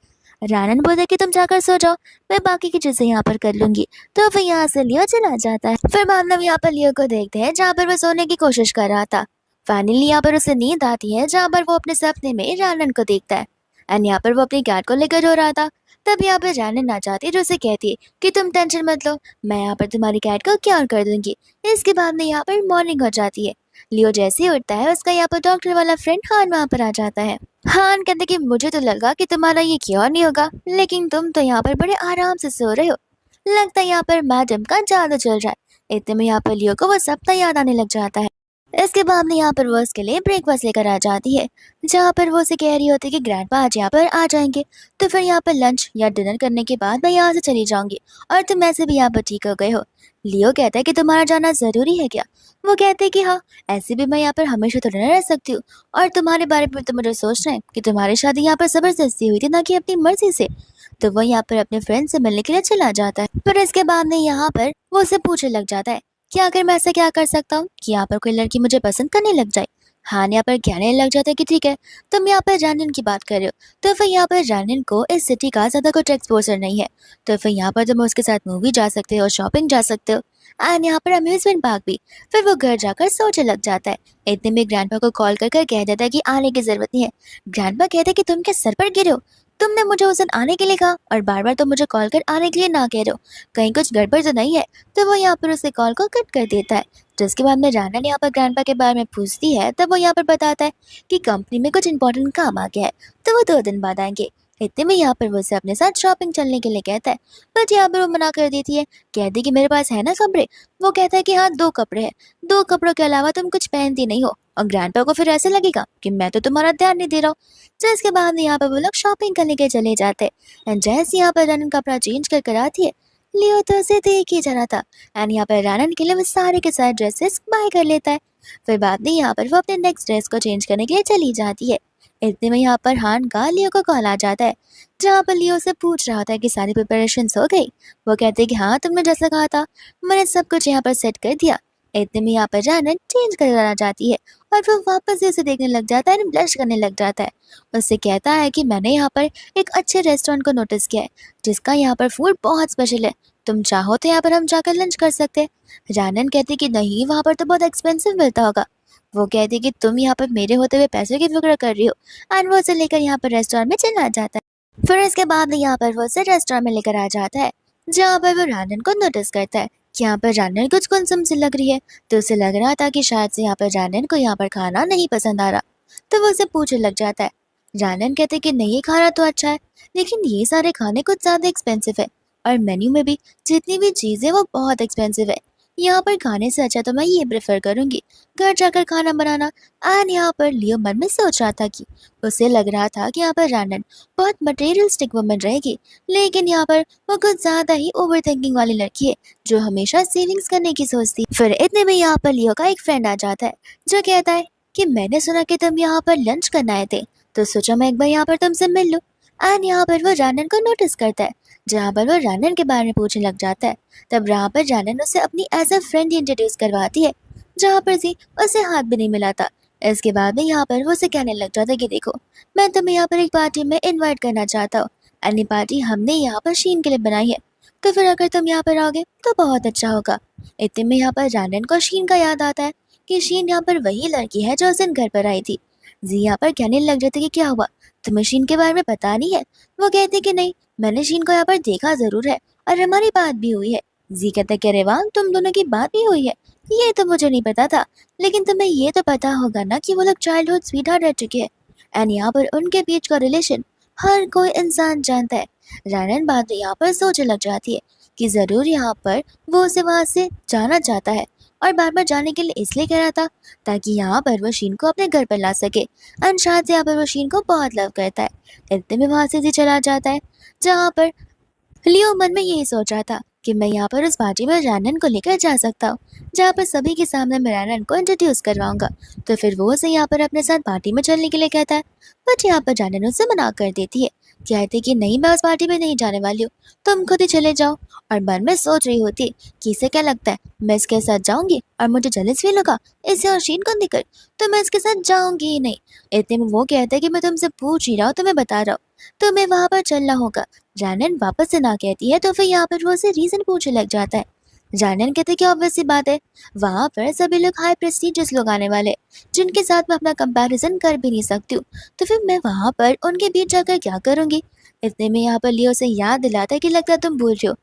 रानन बोलते कि तुम जाकर सो जाओ, मैं बाकी की चीजें यहाँ पर कर लूंगी, तो फिर यहाँ से लियो चला जाता है। फिर बाद में यहाँ पर लियो को देखते हैं जहाँ पर वो सोने की कोशिश कर रहा था। फाइनली यहाँ पर उसे नींद आती है, जहाँ पर वो अपने सपने में रानन को देखता है। एंड यहाँ पर वो अपनी कैट को लेकर रो रहा था। तब यहाँ पर रानन आ जाती है जो उसे कहती है कि तुम टेंशन मत लो, मैं यहाँ पर तुम्हारी कैट को क्योर कर दूंगी। इसके बाद में यहाँ पर मॉर्निंग हो जाती है। लियो जैसे ही उठता है उसका यहाँ पर डॉक्टर वाला फ्रेंड हान वहाँ पर आ जाता है। हान कहते कि मुझे तो लगा कि तुम्हारा ये क्योर नहीं होगा, लेकिन तुम तो यहाँ पर बड़े आराम से सो रहे हो, लगता है यहाँ पर मैडम का जादू चल रहा है। इतने में यहाँ पर लियो को वो सपना याद आने लग जाता है। इसके बाद में यहाँ पर वो उसके लिए ब्रेकफास्ट लेकर आ जाती है, जहाँ पर वो उसे कह रही होती है कि ग्रैंडपा आज यहाँ पर आ जाएंगे, तो फिर यहाँ पर लंच या डिनर करने के बाद मैं यहाँ से चली जाऊंगी, और तुम ऐसे भी यहाँ पर ठीक हो गए हो। लियो कहता है कि तुम्हारा जाना जरूरी है क्या? वो कहते हैं कि हाँ, ऐसे भी मैं यहाँ पर हमेशा तो न रह सकती हूँ, और तुम्हारे बारे में तो मुझे सोचना है कि तुम्हारी शादी यहाँ पर जबरदस्ती हुई थी ना कि अपनी मर्जी से। तो वो यहाँ पर अपने फ्रेंड से मिलने के लिए चला जाता है। फिर इसके बाद में यहाँ पर वो उसे पूछने लग जाता है कि आखिर मैं ऐसा क्या कर सकता हूँ कि यहाँ पर कोई लड़की मुझे पसंद करने लग जाए। हाँ यहाँ पर कहने लग जाता है कि ठीक है तुम यहाँ पर जानन की बात कर रहे हो, तो फिर यहाँ पर जानन को इस सिटी का ज्यादा कुछ एक्सपोजर नहीं है, तो फिर यहाँ पर तुम उसके साथ मूवी जा सकते हो, शॉपिंग जा सकते हो, एंड यहाँ पर अम्यूजमेंट पार्क भी। फिर वो घर जाकर सोचने लग जाता है। इतने में ग्रैंडपा को कॉल कर कह देता है कि आने की जरूरत नहीं है। ग्रैंडपा कहते हैं कि तुम क्या सर पर गिरे हो, तुमने मुझे उस दिन आने के लिए कहा और बार बार तुम मुझे कॉल कर आने के लिए ना कह रहे हो, कहीं कुछ गड़बड़ तो नहीं है? तो वो यहाँ पर उसे कॉल को कट कर देता है। जिसके बाद में रानन यहाँ पर ग्रैंडपा के बारे में पूछती है, तब वो यहाँ पर बताता है कि कंपनी में कुछ इंपॉर्टेंट काम आ गया है, तो वो 2 दिन बाद आएंगे। इतने में यहाँ पर वो उसे अपने साथ शॉपिंग चलने के लिए कहता है, बट यहाँ पर वो मना कर देती है। कहती कि मेरे पास है ना कपड़े। वो कहता है कि हाँ 2 कपड़े हैं, 2 कपड़ों के अलावा तुम कुछ पहनती नहीं हो, और ग्रैंडपा को फिर ऐसे लगेगा कि मैं तो तुम्हारा ध्यान नहीं दे रहा हूँ। जिसके बाद यहाँ पर वो लोग शॉपिंग करने के चले जाते हैं। एंड जैसे यहाँ पर रनन कपड़ा चेंज कर कर आती है, लियो तो उसे देख ही जा रहा था। एंड यहाँ पर रनन के लिए वो सारे के सारे ड्रेसेस बाय कर लेता है। फिर बाद में यहाँ पर वो अपने नेक्स्ट ड्रेस को चेंज करने के लिए चली जाती है। इतने में यहाँ पर हान का लियो को कॉल आ जाता है, जहाँ पर लियो से पूछ रहा था कि सारी प्रिपरेशन हो गई। वो कहते हैं कि हाँ तुमने जैसा कहा था मैंने सब कुछ यहाँ पर सेट कर दिया। इतने में यहाँ पर रनन चेंज कर आ जाती है और वो वापस से उसे देखने लग जाता है, ब्लश करने लग जाता है। उससे कहता है कि मैंने यहाँ पर एक अच्छे रेस्टोरेंट को नोटिस किया है, जिसका यहाँ पर फूड बहुत स्पेशल है, तुम चाहो तो यहाँ पर हम जाकर लंच कर सकते हैं। रानन कहती कि नहीं, वहाँ पर तो बहुत एक्सपेंसिव मिलता होगा। वो कहती कि तुम यहाँ पर मेरे होते हुए पैसों की फिक्र कर रही हो। एंड वो उसे लेकर यहाँ पर रेस्टोरेंट में चला जाता है। फिर इसके बाद यहाँ पर वो उसे रेस्टोरेंट में लेकर आ जाता है, जहाँ पर वो रानन को नोटिस करता है कि यहाँ पर रानन कुछ गुमसुम सी लग रही है। तो उसे लग रहा था कि शायद से यहाँ पर रानन को यहाँ पर खाना नहीं पसंद आ रहा। तो वो उसे पूछने लग जाता है। रानन कहते कि नहीं, खाना तो अच्छा है, लेकिन ये सारे खाने कुछ ज्यादा एक्सपेंसिव है, और मेन्यू में भी जितनी भी चीजें वो बहुत एक्सपेंसिव है। यहाँ पर खाने से अच्छा तो मैं ये प्रेफर करूंगी घर जाकर खाना बनाना। एंड यहाँ पर लियो मन में सोच रहा था कि उसे लग रहा था कि यहाँ पर रानन बहुत मटेरियलिस्टिक वुमन रहेगी, लेकिन यहाँ पर वो कुछ ज्यादा ही ओवर थिंकिंग वाली लड़की है, जो हमेशा सेविंग्स करने की सोचती है। फिर इतने में यहाँ पर लियो का एक फ्रेंड आ जाता है, जो कहता है कि मैंने सुना कि तुम यहाँ पर लंच करने आए थे, तो सोचा मैं एक बार यहाँ पर तुमसे मिल लूं। एंड यहाँ पर वो रानन को नोटिस करता है, जहाँ पर वो रानन के बारे में पूछने लग जाता है। तब यहाँ पर रानन उसे अपनी एज अ फ्रेंड इंट्रोड्यूस करवाती है, जहाँ पर जी उसे हाथ भी नहीं मिलाता। इसके बाद में यहाँ पर वो उसे कहने लग जाता है कि देखो, मैं तुम्हें यहाँ पर एक पार्टी में इनवाइट करना चाहता हूँ। अन्य पार्टी हमने यहाँ पर शीन के लिए बनाई है, तो फिर अगर तुम यहाँ पर आओगे तो बहुत अच्छा होगा। इतने में यहाँ पर रानन को शीन का याद आता है कि शीन यहाँ पर वही लड़की है जो उस दिन घर पर आई थी। जी यहाँ पर कहने लग जाते कि क्या हुआ, तुम्हें शीन के बारे में पता नहीं है? वो कहते कि नहीं, मैंने शीन को यहाँ पर देखा जरूर है और हमारी बात भी हुई है। जी कहते कि अरे वाह, तुम दोनों की बात भी हुई है, ये तो मुझे नहीं पता था, लेकिन तुम्हें ये तो पता होगा ना कि वो लोग चाइल्डहुड स्वीटहार्ट रह चुके हैं। एंड यहाँ पर उनके बीच का रिलेशन हर कोई इंसान जानता है। रानन बाद में यहाँ पर सोचने लग जाती है कि जरूर यहाँ पर वो उसे वहां से जाना चाहता है, और बार बार जाने के लिए इसलिए कह रहा था ताकि यहाँ पर वो शीन को अपने घर पर ला सके। एंड शायद से यहाँ पर वो शीन को बहुत लव करता है। इतने में वहां से जी चला जाता है, जहाँ पर लियो मन में यही सोच रहा था कि मैं यहाँ पर उस पार्टी में रैनन को लेकर जा सकता हूँ, जहाँ पर सभी के सामने मैं रैनन को इंट्रोड्यूस करवाऊंगा। तो फिर वो उसे यहाँ पर अपने साथ पार्टी में चलने के लिए कहता है, बट यहाँ पर रैनन उसे मना कर देती है। कहती कि नहीं, मैं उस पार्टी में नहीं जाने वाली हूँ, तुम खुद ही चले जाओ। और मन में सोच रही होती कि इसे क्या लगता है, मैं इसके साथ जाऊंगी और मुझे जलिस फील होगा इसे और शीन को दिक्कत, तो मैं इसके साथ जाऊंगी ही नहीं। इतने में वो कहता है कि मैं तुमसे पूछ ही रहा हूँ, तुम्हें बता रहा हूँ, तुम्हें वहां पर चलना होगा। जानन वापस से ना कहती है, तो फिर यहाँ पर वो उसे रीजन पूछने लग जाता है। जानन कहते कि ऑब्वियस सी बात है, वहां पर सभी लोग हाई प्रेस्टीजियस लोग आने वाले, जिनके साथ मैं अपना कंपैरिजन कर भी नहीं सकती हूँ, तो फिर मैं वहां पर उनके बीच जाकर क्या करूंगी। इतने में यहाँ पर लियो से याद दिलाता है कि लगता है तुम भूल रहे हो,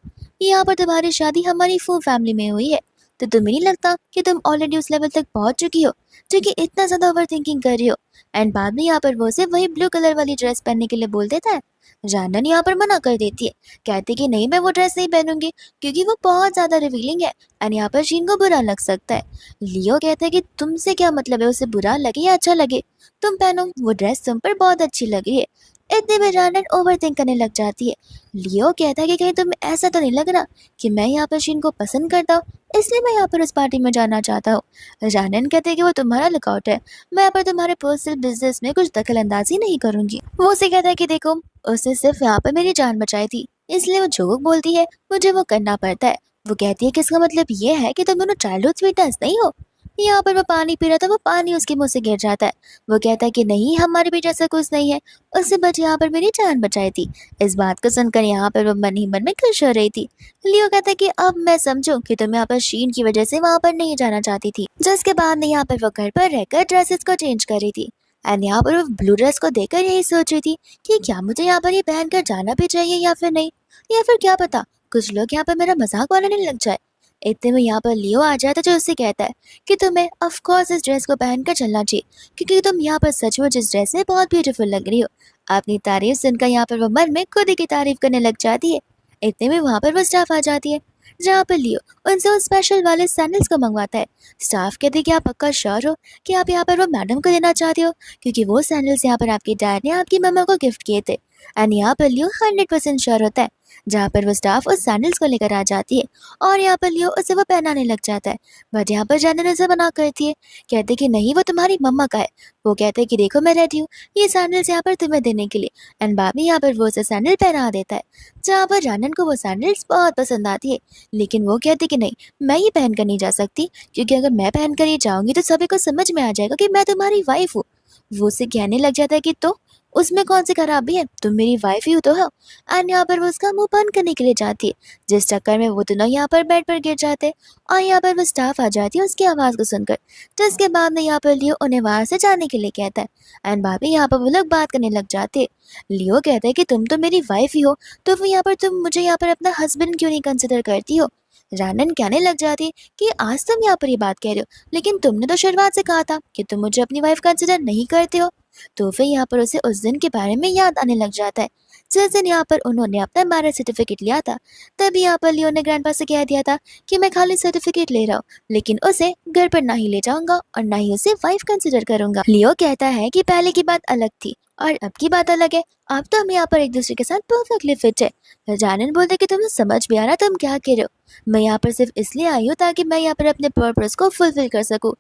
यहाँ पर तुम्हारी शादी हमारी फू फैमिली में हुई है, तो तुम्हें नहीं लगता कि तुम ऑलरेडी उस लेवल तक पहुंच चुकी हो जो कि इतना ज्यादा ओवर थिंकिंग कर रही हो। एंड बाद में यहाँ पर वो उसे वही ब्लू कलर वाली ड्रेस पहनने के लिए बोल देता है। जानन यहाँ पर मना कर देती है, कहती कि नहीं, मैं वो ड्रेस नहीं पहनूंगी क्योंकि वो बहुत ज्यादा रिवीलिंग है एंड यहाँ पर शीन को बुरा लग सकता है। लियो कहता है कि तुमसे क्या मतलब है, उसे बुरा लगे या अच्छा लगे, तुम पहनो, वो ड्रेस तुम पर बहुत अच्छी लग रही है। इतने में जानन ओवर थिंक करने लग जाती है। लियो कहता है कि कहीं तुम्हें ऐसा तो नहीं लग रहा कि मैं यहाँ पर शीन को पसंद करता हूँ, इसलिए मैं यहाँ पर उस पार्टी में जाना चाहता हूँ। जानन कहते हैं कि वो तुम्हारा लुकआउट है, मैं यहाँ पर तुम्हारे पर्सनल बिजनेस में कुछ दखल अंदाजी नहीं करूंगी। वो उसे कहता है कि देखो, उसने सिर्फ यहाँ पर मेरी जान बचाई थी, इसलिए वो जो बोलती है मुझे वो करना पड़ता है। वो कहती है कि इसका मतलब ये है कि तुम दोनों चाइल्डहुड स्वीटर्स नहीं हो। यहाँ पर वो पानी पी रहा था, वो पानी उसके मुंह से गिर जाता है। वो कहता है कि नहीं, हमारे बीच ऐसा कुछ नहीं है, उससे बच यहाँ पर मेरी जान बचाई थी। इस बात को सुनकर यहाँ पर वो मन ही मन में खुश हो रही थी। लियो कहता है कि अब मैं समझूं कि तुम यहाँ पर शीन की वजह से वहां पर नहीं जाना चाहती थी। जिसके बाद में यहाँ पर वो घर पर रहकर ड्रेसेस को चेंज कर रही थी, एंड यहाँ पर वो ब्लू ड्रेस को देखकर यही सोच रही थी कि क्या मुझे यहाँ पर ये पहन कर जाना भी चाहिए या फिर नहीं, या फिर क्या पता कुछ लोग यहाँ पर मेरा मजाक बनाने लग जाए। इतने में यहाँ पर लियो आ जाता है जो उससे कहता है कि तुम्हें ऑफ कोर्स इस ड्रेस को पहनकर चलना चाहिए, क्योंकि तुम यहाँ पर सचमुच इस ड्रेस में बहुत ब्यूटीफुल लग रही हो। अपनी तारीफ सुनकर यहाँ पर वो मन में खुद ही की तारीफ करने लग जाती है। इतने में वहाँ पर वो स्टाफ आ जाती है, जहाँ पर लियो उनसे उस स्पेशल वाले सैंडल्स को मंगवाता है। स्टाफ कहते हैं कि आप पक्का श्योर हो कि आप यहाँ पर वो मैडम को देना चाहते हो, क्योंकि वो सैंडल्स यहाँ पर आपके डैड ने आपकी मम्मा को गिफ्ट किए थे। एंड यहाँ पर लियो 100% श्योर होता है, जहाँ पर वो स्टाफ उस सैंडल्स को लेकर आ जाती है और यहाँ पर लियो उसे वो पहनाने लग जाता है। बट यहाँ पर जानवर उसे मना करती है, कहते कि नहीं वो तुम्हारी मम्मा का है। वो कहते हैं कि देखो मैं रेडी हूँ ये सैंडल्स यहाँ पर तुम्हें देने के लिए। एंड बाबी यहाँ पर वो उसे सैंडल पहना देता है, जहाँ पर जानन को वो सैंडल्स बहुत पसंद आती है। लेकिन वो कहती कि नहीं मैं ये पहन कर नहीं जा सकती, क्योंकि अगर मैं पहन कर ये जाऊंगी तो सभी को समझ में आ जाएगा कि मैं तुम्हारी वाइफ हूँ। वो उसे कहने लग जाता है कि तो उसमें कौन सी खराबी है, तुम मेरी वाइफ ही हो तो हो। एंड यहाँ पर वो उसका मुंह बंद करने के लिए जाती है, जिस चक्कर में वो दोनों यहाँ पर बेड पर गिर जाते हैं और यहाँ पर वो स्टाफ आ जाती है उसकी आवाज़ को सुनकर। जिसके बाद में यहाँ पर लियो उन्हें वहां से जाने के लिए कहता है। एंड भाभी यहाँ पर वो लोग बात करने लग जाते हैं। लियो कहता है कि तुम तो मेरी वाइफ ही हो, तो फिर यहाँ पर तुम मुझे यहाँ पर अपना हस्बैंड क्यों नहीं कंसिडर करती हो। रानन कहने लग जाती है कि आज तुम यहाँ पर ये बात कह रहे हो, लेकिन तुमने तो शुरुआत से कहा था कि तुम मुझे अपनी वाइफ कंसिडर नहीं करते हो। तो फिर यहाँ पर उसे उस दिन के बारे में याद आने लग जाता है जिस दिन यहाँ पर उन्होंने अपना मैरिज सर्टिफिकेट लिया था। तभी यहाँ पर लियो ने ग्रैंडपा से कह दिया था कि मैं खाली सर्टिफिकेट ले रहा हूँ, लेकिन उसे घर पर ना ही ले जाऊंगा और ना ही उसे वाइफ कंसिडर करूंगा। लियो कहता है कि पहले की बात अलग थी और अब की बात अलग है, अब तो हम यहाँ पर एक दूसरे के साथ परफेक्टली फिट है। तो जानन बोलते कि तुम्हें समझ भी आ रहा तुम क्या कह रहे हो, मैं यहाँ पर सिर्फ इसलिए आई हूँ ताकि मैं यहाँ पर अपने पर्पस को फुलफिल कर सकूँ,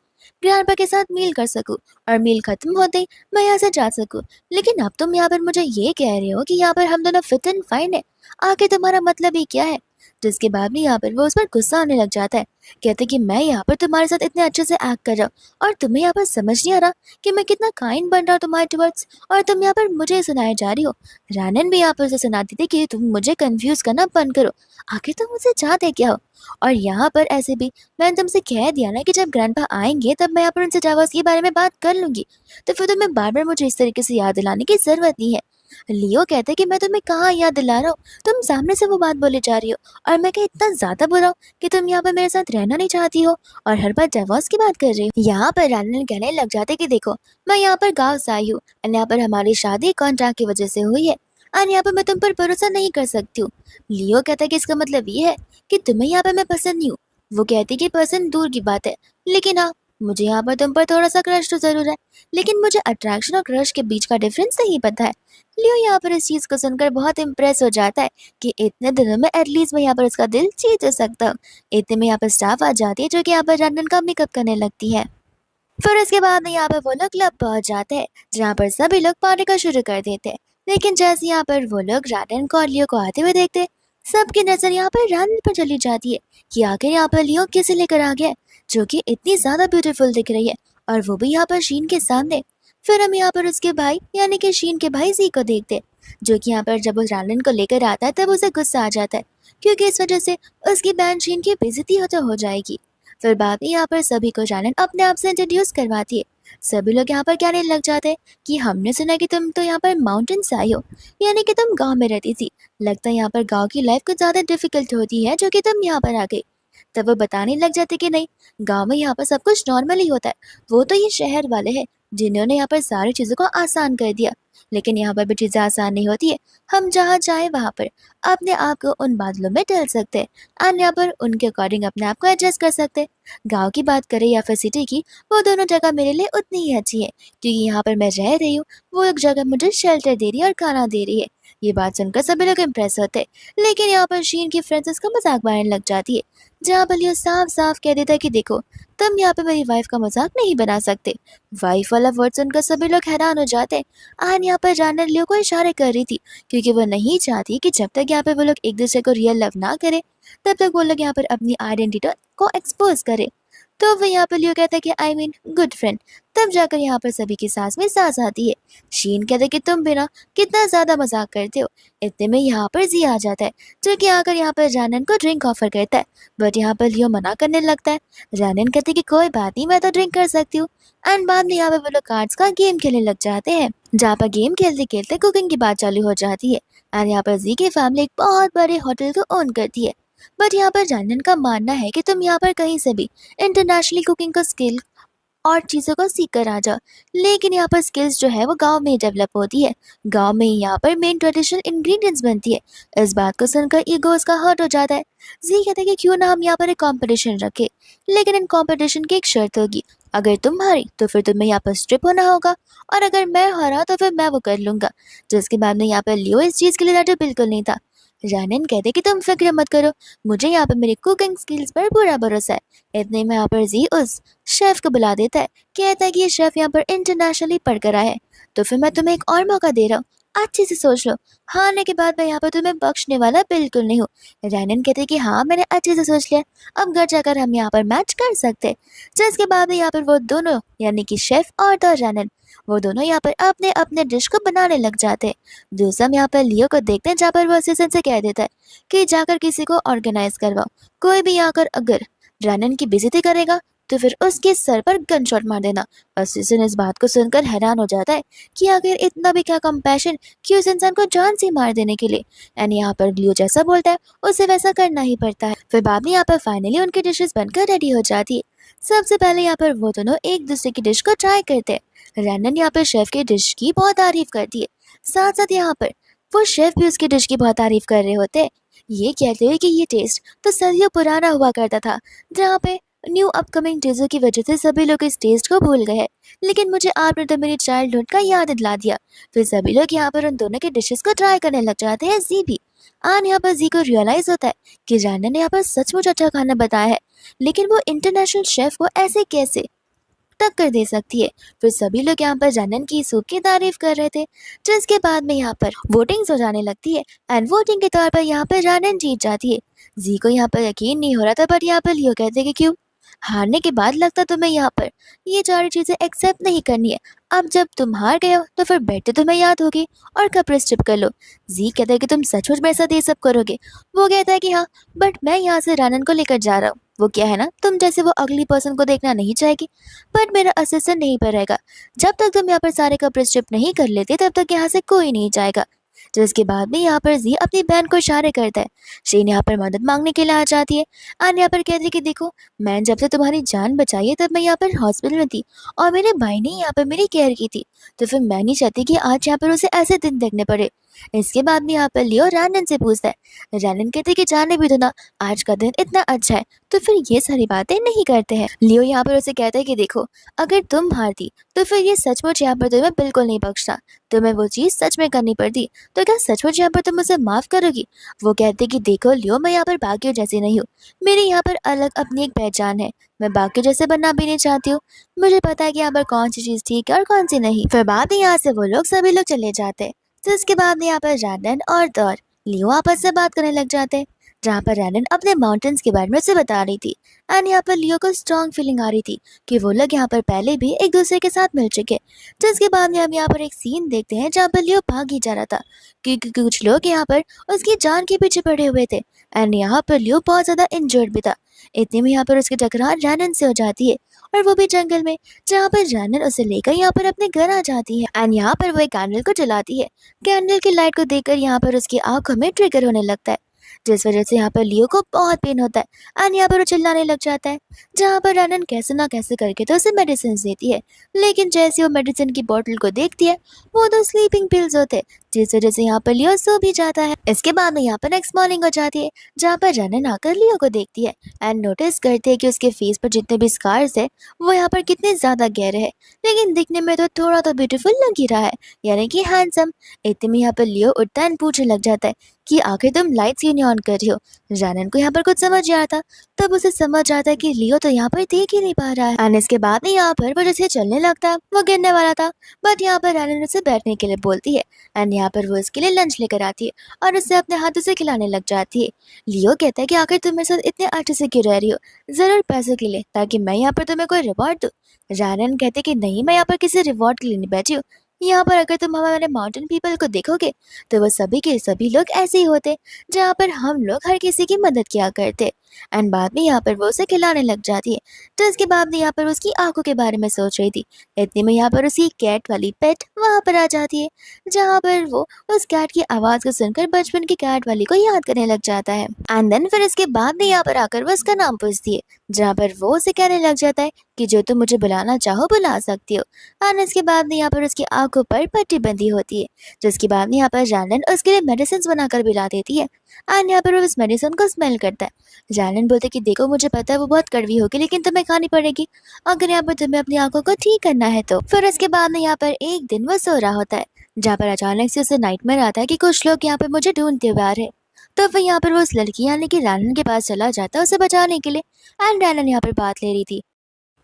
ग्रैंडपा के साथ मील कर सकूँ और मील खत्म होते ही मैं यहाँ से जा सकूँ। लेकिन अब तुम यहाँ पर मुझे ये कह रहे हो कि यहाँ पर हम दोनों फिट एंड फाइन है, आखिर तुम्हारा मतलब ही क्या है। जिसके बाद भी यहाँ पर वो उस पर गुस्सा आने लग जाता है, कहते कि मैं यहाँ पर तुम्हारे साथ इतने अच्छे से एक्ट कर रहा हूँ और तुम्हें यहाँ पर समझ नहीं आ रहा कि मैं कितना काइंड बन रहा हूँ तुम्हारे टुवर्ड्स, और तुम यहाँ पर मुझे सुनाए जा रही हो। रानन भी यहाँ पर उसे सुनाती थी कि तुम मुझे कंफ्यूज करना बंद करो, आखिर तुम मुझे चाहते क्या हो। और यहाँ पर ऐसे भी मैंने तुमसे कह दिया ना कि जब ग्रैंडपा आएंगे तब मैं यहाँ पर उनसे डिवोर्स के बारे में बात कर लूंगी, तो फिर तुम्हें बार बार मुझे इस तरीके से याद दिलाने की जरूरत नहीं है। लियो कहते हैं कि मैं तुम्हें कहाँ याद दिला रहा हूँ, तुम सामने से वो बात बोले जा रही हो, और मैं क्या इतना ज्यादा बुरा हूँ कि तुम यहाँ पर मेरे साथ रहना नहीं चाहती हो और हर बार डिवोर्स की बात कर रही हो। यहाँ पर रानन कहने लग जाते कि देखो मैं यहाँ पर गाँव से आई हूँ और यहाँ पर हमारी शादी कॉन्ट्रैक्ट की वजह से हुई है और यहाँ पर मैं तुम पर भरोसा नहीं कर सकती हूँ। लियो कहता है कि इसका मतलब ये है कि तुम्हें यहाँ पर मैं पसंद नहीं हूँ। वो कहती कि पसंद दूर की बात है, लेकिन हाँ मुझे यहाँ पर तुम पर थोड़ा सा क्रश तो जरूर है, लेकिन मुझे अट्रैक्शन और क्रश के बीच का डिफरेंस नहीं पता है। लियो यहाँ पर इस चीज को सुनकर बहुत इम्प्रेस हो जाता है कि इतने दिनों में एटलीस्ट मैं यहाँ पर उसका दिल जीत सकता हूँ। इतने में यहाँ पर स्टाफ आ जाती है जो कि यहाँ पर रंडन का मेकअप करने लगती है। फिर उसके बाद में यहाँ पर वो लोग क्लब पहुंच जाते हैं, जहाँ पर सभी लोग पार्टी का शुरू कर देते हैं। लेकिन जैसे यहाँ पर वो लोग रंडन को और लियो को आते हुए देखते हैं, सबकी नजर यहाँ पर रंडन पर चली जाती है कि आखिर यहाँ पर लियो किसे लेकर आ गया है, जो कि इतनी ज्यादा ब्यूटीफुल दिख रही है, और वो भी यहाँ पर शीन के सामने। फिर हम यहाँ पर उसके भाई यानी कि शीन के भाई जी को देखते हैं, जो कि यहाँ पर जब वो रंडन को लेकर आता है तब उसे गुस्सा आ जाता है, क्योंकि इस वजह से उसकी बहन शीन की बेइज्जती हो जाएगी। फिर बाबी यहाँ पर सभी को जानन अपने आप से इंट्रोड्यूस करवाती है। सभी लोग यहाँ पर कहने लग जाते हैं कि हमने सुना कि तुम तो यहाँ पर माउंटेन से आई हो, यानी कि तुम गांव में रहती थी, लगता है यहाँ पर गांव की लाइफ कुछ ज्यादा डिफिकल्ट होती है जो कि तुम यहाँ पर आ गई। तब वो बताने लग जाते कि नहीं गांव में यहाँ पर सब कुछ नॉर्मल ही होता है, वो तो ये शहर वाले हैं जिन्होंने यहाँ पर सारी चीजों को आसान कर दिया, लेकिन यहाँ पर भी चीजें आसान नहीं होती है। हम जहाँ चाहे वहाँ पर अपने आप को उन बादलों में ढल सकते हैं और यहाँ पर उनके अकॉर्डिंग अपने आप को एडजस्ट कर सकते हैं। गांव की बात करें या फिर सिटी की, वो दोनों जगह मेरे लिए उतनी ही अच्छी है, क्योंकि यहाँ पर मैं रह रही हूँ, वो एक जगह मुझे शेल्टर दे रही है और खाना दे रही है। ये बात सुनकर सभी लोग इम्प्रेस होते हैं, लेकिन यहाँ पर शीन की फ्रेंड्स इसका मजाक बनाने लग जाती है, जहाँ पर लियो साफ साफ कह देता है कि देखो तुम यहाँ पे मेरी वाइफ का मजाक नहीं बना सकते। वाइफ वाला वर्ड सुनकर सभी लोग हैरान हो जाते हैं। आन यहाँ पर जानर लियो को इशारे कर रही थी, क्योंकि वो नहीं चाहती कि जब तक यहाँ पे वो लोग एक दूसरे को रियल लव ना करे तब तक वो लोग यहाँ पर अपनी आइडेंटिटी को एक्सपोज करे। तो वो यहाँ पर लियो कहता है कि आई मीन गुड फ्रेंड, तब जाकर यहाँ पर सभी की सांस में सांस आती है। शीन कहता है कि तुम भी ना कितना ज्यादा मजाक करते हो। इतने में यहाँ पर जी आ जाता है, जो कि आकर यहाँ पर जानन को ड्रिंक ऑफर करता है, बट यहाँ पर लियो मना करने लगता है। जानन कहते है कि कोई बात नहीं, मैं तो ड्रिंक कर सकती हूँ। एंड बाद में यहाँ पे वो लोग कार्ड्स का गेम खेलने लग जाते हैं, जहाँ पर गेम खेलते खेलते कुकिंग की बात चालू हो जाती है। एंड यहाँ पर जी की फैमिली एक बहुत बड़े होटल को ओन करती है। बट यहाँ पर जानन का मानना है कि तुम यहाँ पर कहीं से भी इंटरनेशनली कुकिंग का स्किल और चीज़ों को सीख कर आ जाओ, लेकिन यहाँ पर स्किल्स जो है वो गांव में ही डेवलप होती है। गांव में ही यहाँ पर मेन ट्रेडिशनल इंग्रेडिएंट्स बनती है। इस बात को सुनकर ईगो उसका हर्ट हो जाता है। जी कहते हैं कि क्यों ना हम यहाँ पर एक कंपटीशन रखें, लेकिन इन कंपटीशन की एक शर्त होगी। अगर तुम हारी तो फिर तुम्हें यहाँ पर स्ट्रिप होना होगा, और अगर मैं हारा तो फिर मैं वो कर लूंगा। जिसके बाद में यहाँ पर लियो इस चीज़ के लिए राजी बिल्कुल नहीं था। जानन कहते कि तुम फिक्र मत करो, मुझे यहाँ पर मेरी कुकिंग स्किल्स पर पूरा भरोसा है। इतने में यहाँ पर जी उस शेफ को बुला देता है, कहता है कि ये शेफ यहाँ पर इंटरनेशनली पढ़कर आया है, तो फिर मैं तुम्हें एक और मौका दे रहा हूँ, अच्छे से सोच लो। हारने के बाद मैं यहाँ पर तुम्हें बख्शने वाला बिल्कुल नहीं हूँ। रैनन कहते हैं कि हाँ मैंने अच्छे से सोच लिया, अब घर जाकर हम यहाँ पर मैच कर सकते हैं। जिसके बाद में यहाँ पर वो दोनों यानी कि शेफ और द रैनन, वो दोनों यहाँ पर अपने अपने डिश को बनाने लग जाते हैं। दूसरा हम यहाँ पर लियो को देखते हैं, जहाँ पर वो असिस्टेंट से कह देता है कि जाकर किसी को ऑर्गेनाइज करवाओ, कोई भी आकर अगर रैनन की बेइज्जती करेगा तो फिर उसके सर पर गन शॉट मार देना। असिस्टेंट इस बात को सुनकर हैरान हो जाता है कि आखिर इतना भी क्या कंपैशन कि उस इंसान को जान से मार देने के लिए। एंड यहाँ पर लियो जैसा बोलता है उसे वैसा करना ही पड़ता है। फिर बाद में यहाँ पर फाइनली उनकी डिशेस बनकर रेडी हो जाती है। सबसे पहले यहाँ पर वो दोनों एक दूसरे की डिश को ट्राई करते हैं। रैनन यहाँ पर शेफ की डिश की बहुत तारीफ करती है, साथ साथ यहाँ पर वो शेफ भी उसकी डिश की बहुत तारीफ कर रहे होते हैं। ये कहते हुए कि ये टेस्ट तो सदियों पुराना हुआ करता था, जहाँ पे न्यू अपकमिंग चीज़ों की वजह से सभी लोग इस टेस्ट को भूल गए हैं, लेकिन मुझे आपने तो मेरी चाइल्डहुड का याद दिला दिया। फिर सभी लोग यहाँ पर उन दोनों के डिशेस को ट्राई करने लग जाते हैं। जी भी आन यहाँ पर जी को रियलाइज होता है कि जानन ने यहाँ पर सचमुच अच्छा खाना बताया है, लेकिन वो इंटरनेशनल शेफ को ऐसे कैसे टक्कर दे सकती है। फिर सभी लोग यहाँ पर जानन की सूप की तारीफ कर रहे थे, जिसके बाद में यहाँ पर वोटिंग हो जाने लगती है। एंड वोटिंग के तौर पर यहाँ पर जानन जीत जाती है। जी को यहाँ पर यकीन नहीं हो रहा था, पर यहाँ पर लियो कहते कि क्यों हारने के बाद लगता तुम्हें यहाँ पर ये सारी चीजें एक्सेप्ट नहीं करनी है। अब जब तुम हार गए हो तो फिर बैठ तुम्हें याद होगी और कपड़े स्ट्रिप कर लो। जी कहता है कि तुम सचमुच मेरे साथ ये सब करोगे। वो कहता है कि हाँ, बट मैं यहाँ से रानन को लेकर जा रहा हूँ। वो क्या है ना, तुम जैसे वो अगली पर्सन को देखना नहीं चाहेगी, बट मेरा असिस्टेंट नहीं पर रहेगा। जब तक तुम यहाँ पर सारे कपड़े स्ट्रिप नहीं कर लेते तब तक यहाँ से कोई नहीं जाएगा। जिसके बाद में यहाँ पर जी अपनी बहन को इशारे करता है। शीन यहाँ पर मदद मांगने के लिए आ जाती है। आन यहाँ पर कहती है कि देखो, मैं जब से तुम्हारी जान बचाई है तब मैं यहाँ पर हॉस्पिटल में थी और मेरे भाई ने यहाँ पर मेरी केयर की थी, तो फिर मैं नहीं चाहती कि आज यहाँ पर उसे ऐसे दिन देखने पड़े। इसके बाद में यहाँ पर लियो रैनन से पूछता है। रैनन कहते कि जाने भी दो ना, आज का दिन इतना अच्छा है तो फिर ये सारी बातें नहीं करते हैं। लियो यहाँ पर उसे कहता है कि देखो, अगर तुम हारती तो फिर ये सचमुच यहाँ पर तुम्हें बिल्कुल नहीं बख्शता, तुम्हें वो चीज़ सच में करनी पड़ती, तो क्या सचमुच यहाँ पर तुम मुझे माफ़ करोगी। वो कहते कि देखो लियो, मैं यहाँ पर बाकियों जैसी नहीं हूँ, मेरी यहाँ पर अलग अपनी एक पहचान है, मैं बाकियों जैसे बनना भी नहीं चाहती हूँ। मुझे पता है कि यहाँ पर कौन सी चीज़ ठीक है और कौन सी नहीं। फिर बाद में यहाँ से वो लोग सभी लोग चले जाते हैं। तो इसके बाद में यहाँ पर रैनन और दौर लियो आपस से बात करने लग जाते हैं, जहाँ पर रैनन अपने माउंटेन्स के बारे में उसे बता रही थी। एंड यहाँ पर लियो को स्ट्रॉन्ग फीलिंग आ रही थी कि वो लोग यहाँ पर पहले भी एक दूसरे के साथ मिल चुके। जिसके बाद में हम यहाँ पर एक सीन देखते हैं जहाँ पर लियो भाग ही जा रहा था, क्योंकि कुछ लोग यहाँ पर उसकी जान के पीछे पड़े हुए थे। एंड यहाँ पर लियो बहुत ज्यादा इंजर्ड भी था। इतने में यहाँ पर उसकी टकरार रैनन से हो जाती है, और वो भी जंगल में, जहाँ पर रैनन उसे लेकर यहाँ पर अपने घर आ जाती है। एंड यहाँ पर वो एक कैंडल को जलाती है। कैंडल की लाइट को देखकर यहाँ पर उसकी आंखों में ट्रिगर होने लगता है, जिस वजह से यहाँ पर लियो को बहुत पेन होता है। एंड यहाँ पर वो चिल्लाने लग जाता है, जहाँ पर रैनन कैसे ना कैसे करके तो उसे मेडिसिन देती है, लेकिन जैसे वो मेडिसिन की बोतल को देखती है वो तो स्लीपिंग पिल्स होते हैं, जिस वजह से यहाँ पर लियो सो भी जाता है। इसके बाद में यहाँ पर नेक्स्ट मॉर्निंग हो जाती है, जहाँ पर रैनन आकर लियो को देखती है एंड नोटिस करती है कि उसके फेस पर जितने भी स्कार्स है वो यहाँ पर कितने ज्यादा गहरे हैं, लेकिन दिखने में तो थोड़ा तो ब्यूटीफुल लग ही रहा है, यानी कि हैंडसम। इतने में यहाँ पर लियो उठता है एंड पूछने लग जाता है कि आखिर तुम लाइट्स क्यों नहीं ऑन कर रही हो। जानन को यहाँ पर कुछ समझ नहीं आता। तब उसे समझ आता है कि लियो तो यहाँ पर देख ही नहीं पा रहा है। एंड इसके बाद में यहाँ पर वो जैसे चलने लगता है, वो गिरने वाला था, बट यहाँ पर जानन उसे बैठने के लिए बोलती है। एंड यहाँ पर वो इसके लिए लंच लेकर आती है और उसे अपने हाथों से खिलाने लग जाती है। लियो कहता है कि आखिर तुम मेरे साथ इतने अच्छे से क्यों रह रही हो, जरूर पैसों के लिए, ताकि मैं यहाँ पर तुम्हें कोई रिवॉर्ड दूं। जानन कहते कि नहीं, मैं यहाँ पर किसी रिवॉर्ड के लिए नहीं बैठी हूँ। यहाँ पर अगर तुम हमारे माउंटेन पीपल को देखोगे तो वो सभी के सभी लोग ऐसे ही होते, जहाँ पर हम लोग हर किसी की मदद किया करते। एंड बाद में यहाँ पर वो उसे खिलाने लग जाती है। तो इसके बाद में यहाँ पर उसकी आंखों के बारे में सोच रही थी। इतने में यहाँ पर उसकी कैट वाली पेट वहां पर आ जाती है, जहाँ पर वो उस कैट की आवाज को सुनकर बचपन की कैट वाली को याद करने लग जाता है। एंड देन फिर इसके बाद में यहाँ पर आकर वो उसका नाम पूछती है, जहाँ पर वो उसे कहने लग जाता है कि जो तुम मुझे बुलाना चाहो बुला सकती हो। एंड इसके बाद में यहाँ पर उसकी आंखों पर पट्टी बंधी होती है, जिसके बाद में यहाँ पर जानन उसके लिए मेडिसिन बनाकर पिला देती है। एंड यहाँ पर वो उस मेडिसिन को स्मेल करता है। जानन बोलते कि देखो मुझे पता है वो बहुत कड़वी होगी, लेकिन तुम्हें खानी पड़ेगी अगर यहाँ पर तुम्हें अपनी आंखों को ठीक करना है तो। फिर इसके बाद में यहाँ पर एक दिन वो सो रहा होता है, जहाँ पर अचानक से उसे नाइटमेयर आता है कि कुछ लोग यहाँ पर मुझे ढूंढते हुए आ रहे हैं। तो फिर यहाँ पर वो उस लड़की यानी कि रैनन के पास चला जाता है उसे बचाने के लिए। एंड रैनन यहाँ पर बात ले रही थी।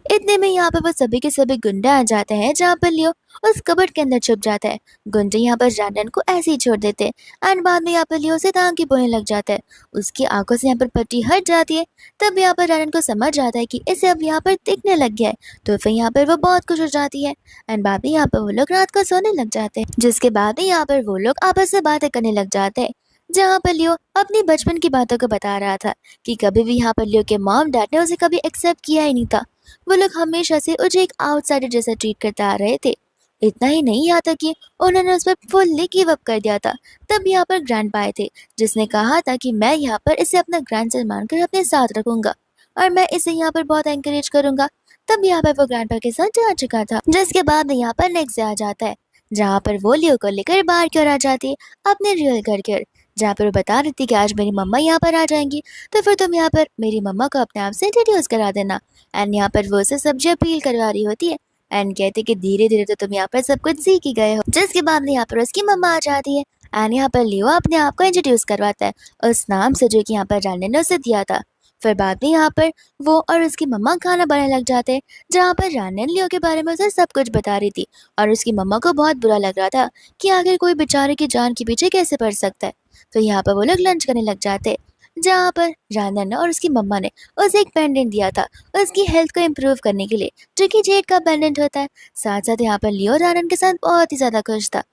इतने में यहाँ पर वो सभी के सभी गुंडे आ जाते हैं, जहाँ पर लियो उस कबर्ड के अंदर छुप जाता है। गुंडे यहाँ पर जानन को ऐसे ही छोड़ देते हैं। एंड बाद में यहाँ पर लियो से टांग बोलने लग जाता है। उसकी आंखों से यहाँ पर पट्टी हट जाती है। तब यहाँ पर जानन को समझ आता है कि इसे अब यहाँ पर दिखने लग गया है। तो फिर यहाँ पर वो बहुत खुश हो जाती है। एंड बाद में यहाँ पर वो लोग रात को सोने लग जाते हैं, जिसके बाद में यहाँ पर वो लोग आपस में बातें करने लग जाते हैं, जहाँ पर लियो अपनी बचपन की बातों को बता रहा था कि कभी भी यहाँ पर लियो के मॉम डैड ने उसे कभी एक्सेप्ट किया ही नहीं था। वो लोग हमेशा से उसे एक आउटसाइडर जैसा ट्रीट करते आ रहे थे। इतना ही नहीं, यहाँ तक कि उन्होंने उस पर फुल्ली गिव अप कर दिया था। तब यहाँ पर ग्रैंड पाए थे, जिसने कहा था कि मैं यहाँ पर इसे अपना ग्रैंडसन मानकर अपने साथ रखूंगा और मैं इसे यहाँ पर बहुत एनकरेज करूंगा। तब यहाँ पर वो ग्रैंड पा के साथ जा चुका था, जिसके बाद यहाँ पर नेक्स्ट डे आ जाता है, जहाँ पर वो लियो को लेकर बाहर की ओर आ जाती है, अपने रियल घर की ओर, जहाँ पर वो बता रही थी कि आज मेरी मम्मा यहाँ पर आ जाएंगी, तो फिर तुम यहाँ पर मेरी मम्मा को अपने आप से इंट्रोड्यूस करा देना। एंड यहाँ पर वो उसे सब्जी अपील करवा रही होती है। एंड कहते कि धीरे धीरे तो तुम यहाँ पर सब कुछ सीख ही गए हो। जिसके बाद में यहाँ पर उसकी मम्मा आ जाती है। एंड यहाँ पर लियो अपने आप को इंट्रोड्यूस करवाता है उस नाम से जो कि यहाँ पर जानने ने उसे दिया था। फिर बाद में यहाँ पर वो और उसकी मम्मा खाना बनाने लग जाते हैं, जहाँ पर रानन लियो के बारे में उसे सब कुछ बता रही थी और उसकी मम्मा को बहुत बुरा लग रहा था कि आखिर कोई बेचारे की जान के पीछे कैसे पड़ सकता है। तो यहाँ पर वो लोग लंच करने लग जाते हैं, जहाँ पर रानन ने और उसकी मम्मा ने उसे एक पेंडेंट दिया था उसकी हेल्थ को इम्प्रूव करने के लिए, जो कि जेड का पेंडेंट होता है। साथ साथ यहाँ पर लियो रानन के साथ बहुत ही ज्यादा खुश था।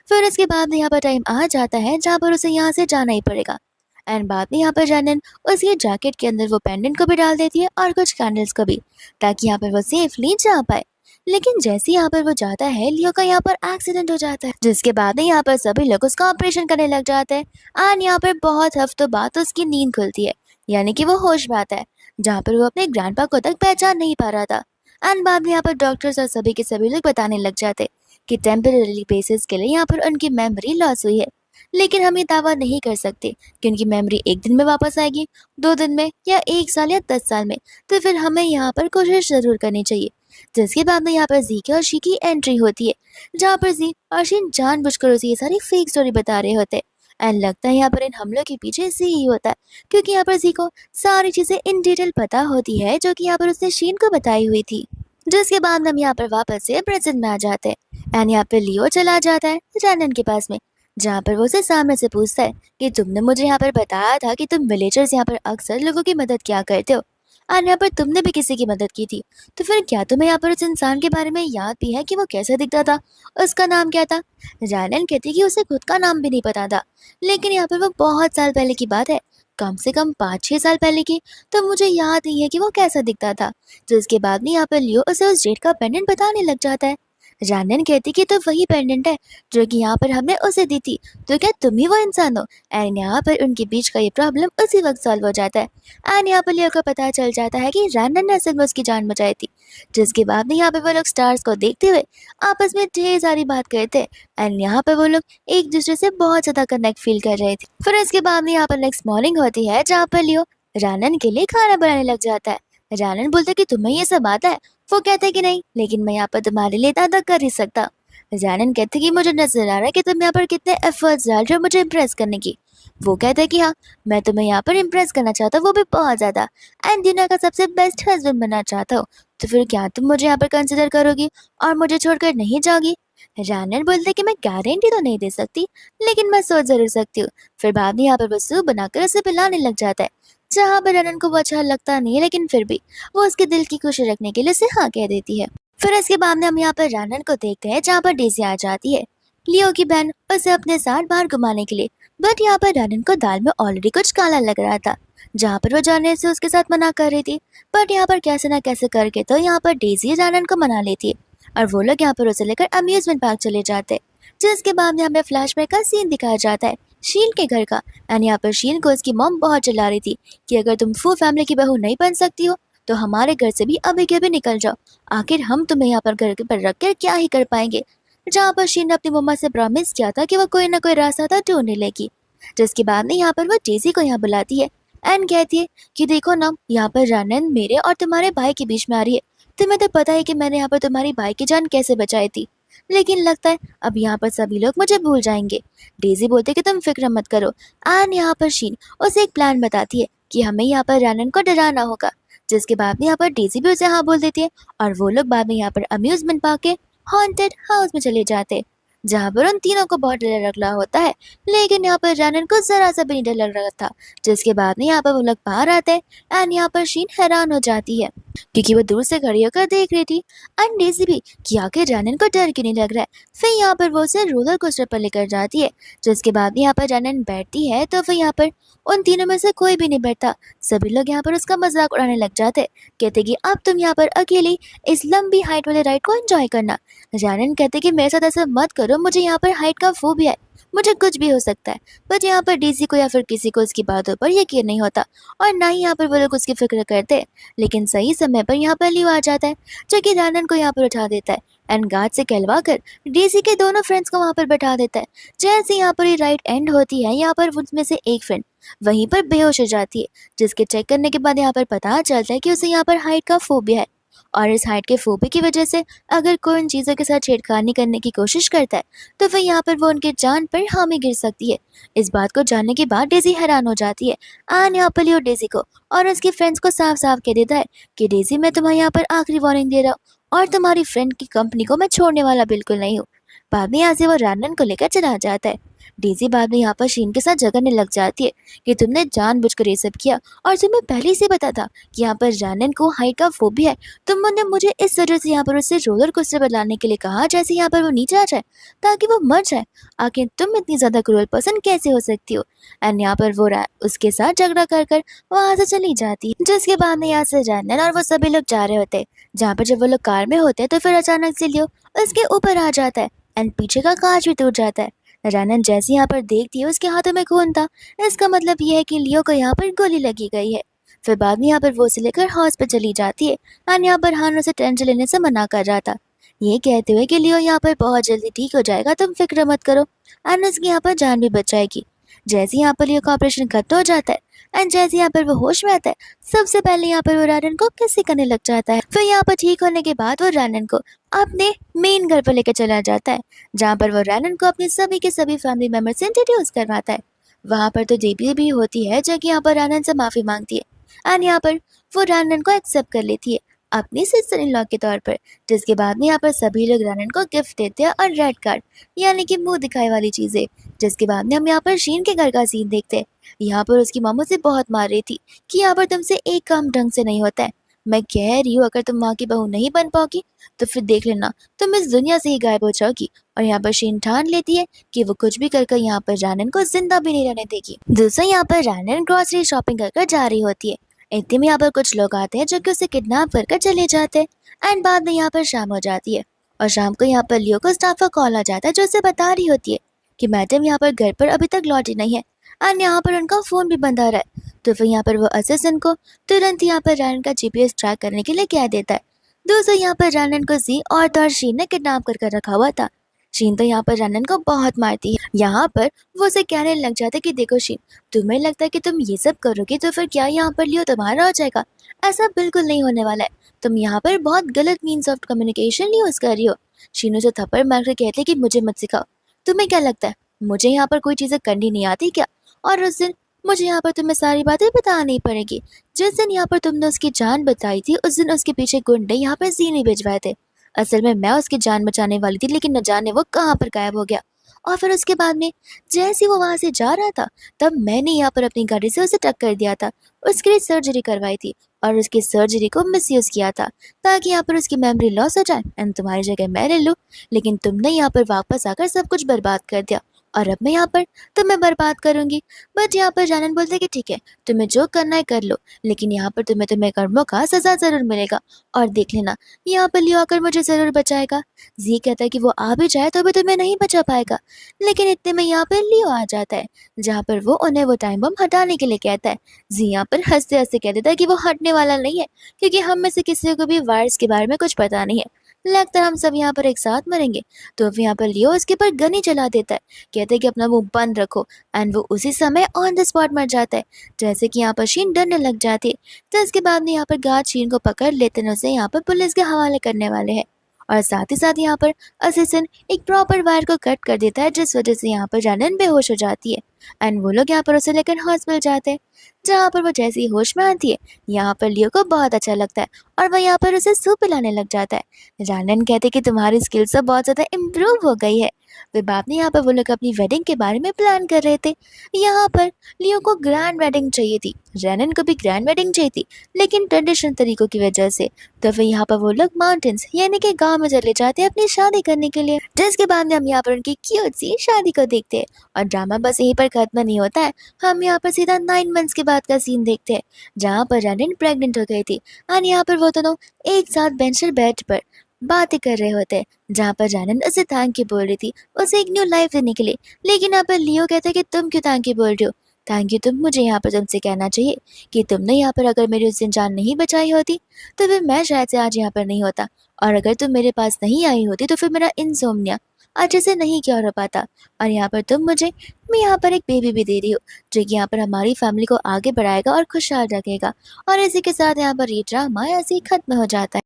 फिर इसके बाद में यहाँ पर टाइम आ जाता है जहाँ पर उसे यहाँ से जाना ही पड़ेगा। एंड बाद में यहाँ पर जानन उसके जैकेट के अंदर वो पेंडेंट को भी डाल देती है और कुछ कैंडल्स को भी, ताकि यहाँ पर वो सेफली जा पाए। लेकिन जैसे यहाँ पर वो जाता है, लियो का यहाँ पर एक्सीडेंट हो जाता है, जिसके बाद में यहाँ पर सभी लोग उसका ऑपरेशन करने लग जाते हैं। एंड यहाँ पर बहुत हफ्तों बाद उसकी नींद खुलती है, यानी कि वो होश में आता है, जहाँ पर वो अपने ग्रैंडपा को तक पहचान नहीं पा रहा था। एंड बाद में यहाँ पर डॉक्टर्स और सभी के सभी लोग बताने लग जाते कि टेम्पररी बेसिस के लिए यहाँ पर उनकी मेमोरी लॉस हुई है, लेकिन हम ये दावा नहीं कर सकते कि उनकी मेमोरी एक दिन में वापस आएगी, 2 दिन में, या 1 साल या 10 साल में। तो फिर हमें यहाँ पर कोशिश जरूर करनी चाहिए। जिसके बाद में यहाँ पर जी की और शी की एंट्री होती है, जहाँ पर जी और शी जानबूझकर उसे ये सारी फेक स्टोरी बता रहे होते हैं। एंड लगता है यहाँ पर इन हमलों के पीछे जी ही होता है, क्योंकि यहाँ पर जी को सारी चीजें इन डिटेल पता होती है जो कि यहाँ पर उसने शीन को बताई हुई थी। जिसके बाद हम यहाँ पर वापस से प्रेजेंट में आ जाते हैं। एंड यहाँ पर लियो चला जाता है रैनन के पास में, जहाँ पर वो उसे सामने से पूछता है कि तुमने मुझे यहाँ पर बताया था कि तुम विलेजर्स यहाँ पर अक्सर लोगों की मदद क्या करते हो, और यहाँ पर तुमने भी किसी की मदद की थी। तो फिर क्या तुम्हें यहाँ पर उस इंसान के बारे में याद भी है कि वो कैसा दिखता था, उसका नाम क्या था? रैनन कहती कि उसे खुद का नाम भी नहीं पता था, लेकिन यहाँ पर वो बहुत साल पहले की बात है, कम से कम 5-6 साल पहले की, तो मुझे याद नहीं है कि वो कैसा दिखता था। जिसके बाद में यहाँ पर लियो उसे उस जेट का पेंडेंट बताने लग जाता है। रैनन कहती कि तो वही पेंडेंट है जो कि यहाँ पर हमने उसे दी थी, तो क्या तुम ही वो इंसान हो? एंड यहाँ पर उनके बीच का ये प्रॉब्लम उसी वक्त सॉल्व हो जाता है। एंड यहाँ पर लियो को पता चल जाता है कि रैनन ने असल में उसकी जान बचाई थी। जिसके बाद में यहाँ पे वो लोग स्टार्स को देखते हुए आपस में ढेर सारी बात करते हैं। एंड यहाँ पर वो लोग एक दूसरे से बहुत ज्यादा कनेक्ट फील कर रहे थे। फिर इसके बाद में यहाँ पर नेक्स्ट मॉर्निंग होती है, जहाँ पर लियो रैनन के लिए खाना बनाने लग जाता है। रैनन बोलता है कि तुम्हें ये सब आता है? वो कहता है कि नहीं, लेकिन मैं यहाँ पर तुम्हारे लिए दादा कर ही सकता। जानन कहती कि मुझे नजर आ रहा है कि तुम यहाँ पर कितने एफर्ट्स डाल रहे हो मुझे इम्प्रेस करने की। वो कहता है कि हाँ, मैं तुम्हें यहाँ पर इम्प्रेस करना चाहता हूँ, वो भी बहुत ज्यादा, एंड दुनिया का सबसे बेस्ट हस्बैंड बनना चाहता हूँ। तो फिर क्या तुम मुझे यहाँ पर कंसिडर करोगी और मुझे छोड़कर नहीं जाओगी? जानन बोलते कि मैं गारंटी तो नहीं दे सकती, लेकिन मैं सोच जरूर सकती हूँ। फिर बाद में यहाँ पर वो सूप बनाकर उसे पिलाने लग जाता है, जहाँ पर रनन को वो अच्छा लगता नहीं है, लेकिन फिर भी वो उसके दिल की खुशी रखने के लिए उसे हाँ कह देती है। फिर इसके बाद में हम यहाँ पर रनन को देखते हैं, जहाँ पर डेज़ी आ जाती है, लियो की बहन, उसे अपने साथ बाहर घुमाने के लिए। बट यहाँ पर रनन को दाल में ऑलरेडी कुछ काला लग रहा था, जहाँ पर वो जाने से उसके साथ मना कर रही थी। बट यहाँ पर कैसे ना कैसे करके तो यहाँ पर डेज़ी रनन को मना लेती है, और वो लोग यहाँ पर उसे लेकर अम्यूजमेंट पार्क चले जाते हैं। जिसके बाद में हमें फ्लैशबैक का सीन दिखाया जाता है शील के घर का, एंड यहाँ पर शील को उसकी मॉम बहुत चिल्ला रही थी कि अगर तुम फू फैमिली की बहू नहीं बन सकती हो तो हमारे घर से भी अभी के अभी निकल जाओ, आखिर हम तुम्हें यहाँ पर घर के पर रख कर क्या ही कर पाएंगे। जहाँ पर शीन ने अपनी मम्मा से प्रॉमिस किया था कि वो कोई ना कोई रास्ता था ढूंढ लेगी। जिसके बाद में यहाँ पर वो डेज़ी को यहाँ बुलाती है एंड कहती है कि देखो ना, यहाँ पर रानन मेरे और तुम्हारे भाई के बीच में आ रही है। तुम्हें तो पता है कि मैंने यहाँ पर तुम्हारी भाई की जान कैसे बचाई थी, लेकिन लगता है अब यहाँ पर सभी लोग मुझे भूल जाएंगे। डेज़ी बोलते कि तुम फिक्र मत करो, एंड यहाँ पर शीन उसे एक प्लान बताती है कि हमें यहाँ पर रानन को डराना होगा। जिसके बाद में यहाँ पर डेज़ी भी उसे हाँ बोल देती है, और वो लोग बाद में यहाँ पर अम्यूजमेंट पार्क के हॉन्टेड हाउस में चले जाते, जहाँ पर उन तीनों को बहुत डर लग रहा होता है, लेकिन यहाँ पर रानन को जरा सा भी नहीं डर लग रहा था। जिसके बाद में यहाँ पर वो लोग बाहर आते हैं, एंड यहाँ पर शीन हैरान हो जाती है क्योंकि वो दूर से खड़ी होकर देख रही थी, एंड डेज़ी भी कि आखिर रानन को डर क्यों नहीं लग रहा है। फिर यहाँ पर वो उसे रोलर कोस्टर पर लेकर जाती है। जिसके बाद में यहाँ पर रानन बैठती है तो फिर यहाँ पर उन तीनों में से कोई भी नहीं बैठता। सभी लोग यहाँ पर उसका मजाक उड़ाने लग जाते, कहते कि अब तुम यहाँ पर अकेली इस लंबी हाइट वाले राइड को एंजॉय करना। रानन कहते कि मेरे साथ ऐसा मत करो, मुझे यहाँ पर हाइट का फोबिया है, मुझे कुछ भी हो सकता है। बट यहाँ पर डेज़ी को या फिर किसी को उसकी बातों पर यकीन नहीं होता, और ना ही यहाँ पर वो लोग उसकी फिक्र करते। लेकिन सही समय पर यहाँ पर लियो आ जाता है, जो कि रानन को यहाँ पर उठा देता है एंड गार्ड से कहलवा कर डेज़ी के दोनों फ्रेंड्स को वहाँ पर बैठा देता है। जैसे यहाँ पर ये राइड एंड होती है, यहाँ पर उनमें से एक फ्रेंड वहीं पर बेहोश हो जाती है, जिसके चेक करने के बाद यहाँ पर पता चलता है कि उसे यहाँ पर हाइट का फोबिया है, और इस हाइट के फोबिया की वजह से अगर कोई उन चीज़ों के साथ छेड़खानी करने की कोशिश करता है तो फिर यहाँ पर वो उनके जान पर हामी गिर सकती है। इस बात को जानने के बाद डेज़ी हैरान हो जाती है, एंड यहाँ पर लियो डेज़ी को और उसके फ्रेंड्स को साफ साफ कह देता है कि डेज़ी, मैं तुम्हें यहाँ पर आखिरी वार्निंग दे रहा हूँ, और तुम्हारी फ्रेंड की कंपनी को मैं छोड़ने वाला बिल्कुल नहीं हूँ। बाद में यहाँ से वो रानन को लेकर चला जाता है। डेज़ी बाद में यहाँ पर शीन के साथ झगड़ने लग जाती है कि तुमने जानबूझकर ये सब किया, और तुम्हें पहले से पता था कि यहाँ पर रानन को हाइट का फोबिया है। तुमने मुझे इस वजह से यहाँ पर उससे रोलर कोस्टर पर लाने के लिए कहा जैसे यहाँ पर वो नीचे आ जाए ताकि वो मर जाए। आखिर तुम इतनी ज्यादा क्रूअल पर्सन कैसे हो सकती हो? एंड यहाँ पर वो उसके साथ झगड़ा कर कर वहां से चली जाती है। जिसके बाद में यहाँ से रानन और वो सभी लोग जा रहे होते हैं, जहाँ पर जब वो लोग कार में होते हैं तो फिर अचानक से लियो उसके ऊपर आ जाता है एंड पीछे का कांच भी टूट जाता है। रानन जैसे यहाँ पर देखती है उसके हाथों में खून था, इसका मतलब यह है कि लियो को यहाँ पर गोली लगी गई है। फिर बाद में यहाँ पर वो उसे लेकर हाउस पर चली जाती है, और यहाँ पर हान उसे टेंशन लेने से मना कर रहा था, ये कहते हुए कि लियो यहाँ पर बहुत जल्दी ठीक हो जाएगा, तुम फिक्र मत करो, और उसकी यहाँ पर जान भी बच जाएगी। जैसे यहाँ पर लियो का ऑपरेशन खत्म हो जाता है एंड जैसे यहाँ पर वो होश में आता है, सबसे पहले यहाँ पर वो रानन को किसी करने लग जाता है। फिर यहाँ पर ठीक होने के बाद वो रानन को अपने मेन घर पर लेकर चला जाता है, जहाँ पर वो रानन को अपने सभी के सभी फैमिली मेंबर से इंट्रोड्यूस करवाता है। वहाँ पर तो देवी भी होती है जो कि यहाँ पर रानन से माफी मांगती है, एंड यहाँ पर वो रानन को एक्सेप्ट कर लेती है अपनी सिस्टर इन लॉ के तौर पर। जिसके बाद में यहाँ पर सभी लोग रानन को गिफ्ट देते हैं और रेड कार्ड यानी कि मुंह दिखाई वाली चीजें। जिसके बाद में हम यहाँ पर शीन के घर का सीन देखते हैं। यहाँ पर उसकी मामू से बहुत मार रही थी कि यहाँ पर तुमसे एक काम ढंग से नहीं होता है। मैं कह रही हूँ अगर तुम माँ की बहू नहीं बन पाओगी तो फिर देख लेना तुम इस दुनिया से ही गायब हो जाओगी। और यहाँ पर शीन ठान लेती है कि वो कुछ भी कर यहाँ पर रानन को जिंदा भी नहीं रहने देगी। दूसरा यहाँ पर रानन ग्रोसरी शॉपिंग कर जा रही होती है। इतने में यहाँ पर कुछ लोग आते हैं जो कि उसे किडनैप कर चले जाते हैं, एंड बाद में यहाँ पर शाम हो जाती है, और शाम को यहाँ पर लियो को स्टाफ का कॉल आ जाता है जो उसे बता रही होती है कि मैडम यहाँ पर घर पर अभी तक लौटी नहीं है, एंड यहाँ पर उनका फोन भी बंद आ रहा है। तो फिर यहाँ पर वो असिस्टेंट को तुरंत यहाँ पर रानन का GPS ट्रैक करने के लिए कह देता है। दोस्तों यहाँ पर रानन को जी और शीन ने किडनैप कर रखा हुआ था। शीन तो यहाँ पर रनन को बहुत मारती है। यहाँ पर वो उसे कहने लग जाता है कि देखो शीन, तुम्हें लगता है कि तुम ये सब करोगे तो फिर क्या यहाँ पर लियो तुम्हारा हो जाएगा? ऐसा बिल्कुल नहीं होने वाला है। तुम यहाँ पर बहुत गलत मीन्स ऑफ कम्युनिकेशन यूज कर रही हो। शीनू से थप्पड़ मार कर कहते कि मुझे मत सिखाओ। तुम्हें क्या लगता है मुझे यहाँ पर कोई चीजें करनी नहीं आती क्या? और उस दिन मुझे यहाँ पर तुम्हें सारी बातें बतानी पड़ेगी। जिस दिन यहाँ पर तुमने उसकी जान बचाई थी उस दिन उसके पीछे गुंडे यहाँ पर जीने भिजवाए थे। असल में मैं उसकी जान बचाने वाली थी, लेकिन न जाने वो कहाँ पर गायब हो गया। और फिर उसके बाद में जैसे ही वो वहां से जा रहा था तब मैंने यहाँ पर अपनी गाड़ी से उसे टक्कर दिया था। उसके लिए सर्जरी करवाई थी और उसकी सर्जरी को मिसयूज किया था ताकि यहाँ पर उसकी मेमोरी लॉस हो जाए एंड तुम्हारी जगह मैं ले लूँ। लेकिन तुमने यहाँ पर वापस आकर सब कुछ बर्बाद कर दिया और अब मैं यहाँ पर तुम्हें बर्बाद करूंगी। बट यहाँ पर जानन बोलते कि ठीक है, तुम्हें जो करना है कर लो, लेकिन यहाँ पर तुम्हें तुम्हें कर्मों का सजा जरूर मिलेगा। और देख लेना यहाँ पर लियो आकर मुझे जरूर बचाएगा। जी कहता है कि वो आ भी जाए तो भी तुम्हें नहीं बचा पाएगा। लेकिन इतने में यहाँ पर लियो आ जाता है जहाँ पर वो उन्हें वो टाइम बम हटाने के लिए कहता है। जी यहाँ पर हंसते हंसते कह देता है कि वो हटने वाला नहीं है, क्योंकि हम में से किसी को भी वायरस के बारे में कुछ पता नहीं है। लगता है हम सब यहाँ पर एक साथ मरेंगे। तो फिर यहाँ पर लियो उसके ऊपर गन ही चला देता है। कहते हैं कि अपना मुंह बंद रखो एंड वो उसी समय ऑन द स्पॉट मर जाता है। जैसे कि यहाँ पर शीन डरने लग जाती है। तो इसके बाद में यहाँ पर गार्ड शीन को पकड़ लेते हैं, उसे यहाँ पर पुलिस के हवाले करने वाले हैं। और साथ ही साथ यहाँ पर असिस्टेंट एक प्रॉपर वायर को कट कर देता है, जिस वजह से यहाँ पर जानन बेहोश हो जाती है एंड वो लोग यहाँ पर उसे लेकर हॉस्पिटल जाते हैं। जहाँ पर वो जैसे ही होश में आती है यहाँ पर लियो को बहुत अच्छा लगता है और वह यहाँ पर उसे सूप पिलाने लग जाता है। जानन कहते कि तुम्हारी स्किल्स तो बहुत ज़्यादा इम्प्रूव हो गई है। फिर बाद में यहाँ पर वो लोग अपनी वेडिंग के बारे में प्लान कर रहे थे। यहाँ पर लियो को ग्रैंड वेडिंग चाहिए थी, रैनन को भी ग्रैंड वेडिंग चाहिए थी, लेकिन ट्रेडिशनल तरीकों की वजह से तो फिर यहाँ पर वो लोग माउंटेन्स यानी कि गांव में चले जाते हैं अपनी शादी करने के लिए। जिसके बाद में हम यहाँ पर उनकी क्यूट सी शादी को देखते हैं और ड्रामा बस यहीं पर खत्म नहीं होता है। हम यहाँ पर सीधा 9 मंथ्स के बाद का सीन देखते हैं जहाँ पर रैनन प्रेग्नेंट हो गई थी और यहाँ पर वो दोनों एक साथ बेंच पर बैठ पर बातें कर रहे होते हैं, जहाँ पर जानन उसे थैंक यू बोल रही थी उसे एक न्यू लाइफ देने के लिए। लेकिन यहाँ पर लियो कहता है कि तुम क्यों थैंक यू बोल रही हो? थैंक यू तुम मुझे यहाँ पर तुमसे कहना चाहिए कि तुमने यहाँ पर अगर मेरी उस दिन जान नहीं बचाई होती तो फिर मैं शायद से आज यहाँ पर नहीं होता, और अगर तुम मेरे पास नहीं आई होती तो फिर मेरा इंसोम्निया अच्छे से नहीं क्या हो पाता। और यहाँ पर तुम मुझे मैं यहाँ पर एक बेबी भी दे रही हो जो कि यहाँ पर हमारी फैमिली को आगे बढ़ाएगा और खुशहाल रखेगा। और इसी के साथ यहाँ पर ये ड्रामा ऐसे ही खत्म हो जाता है।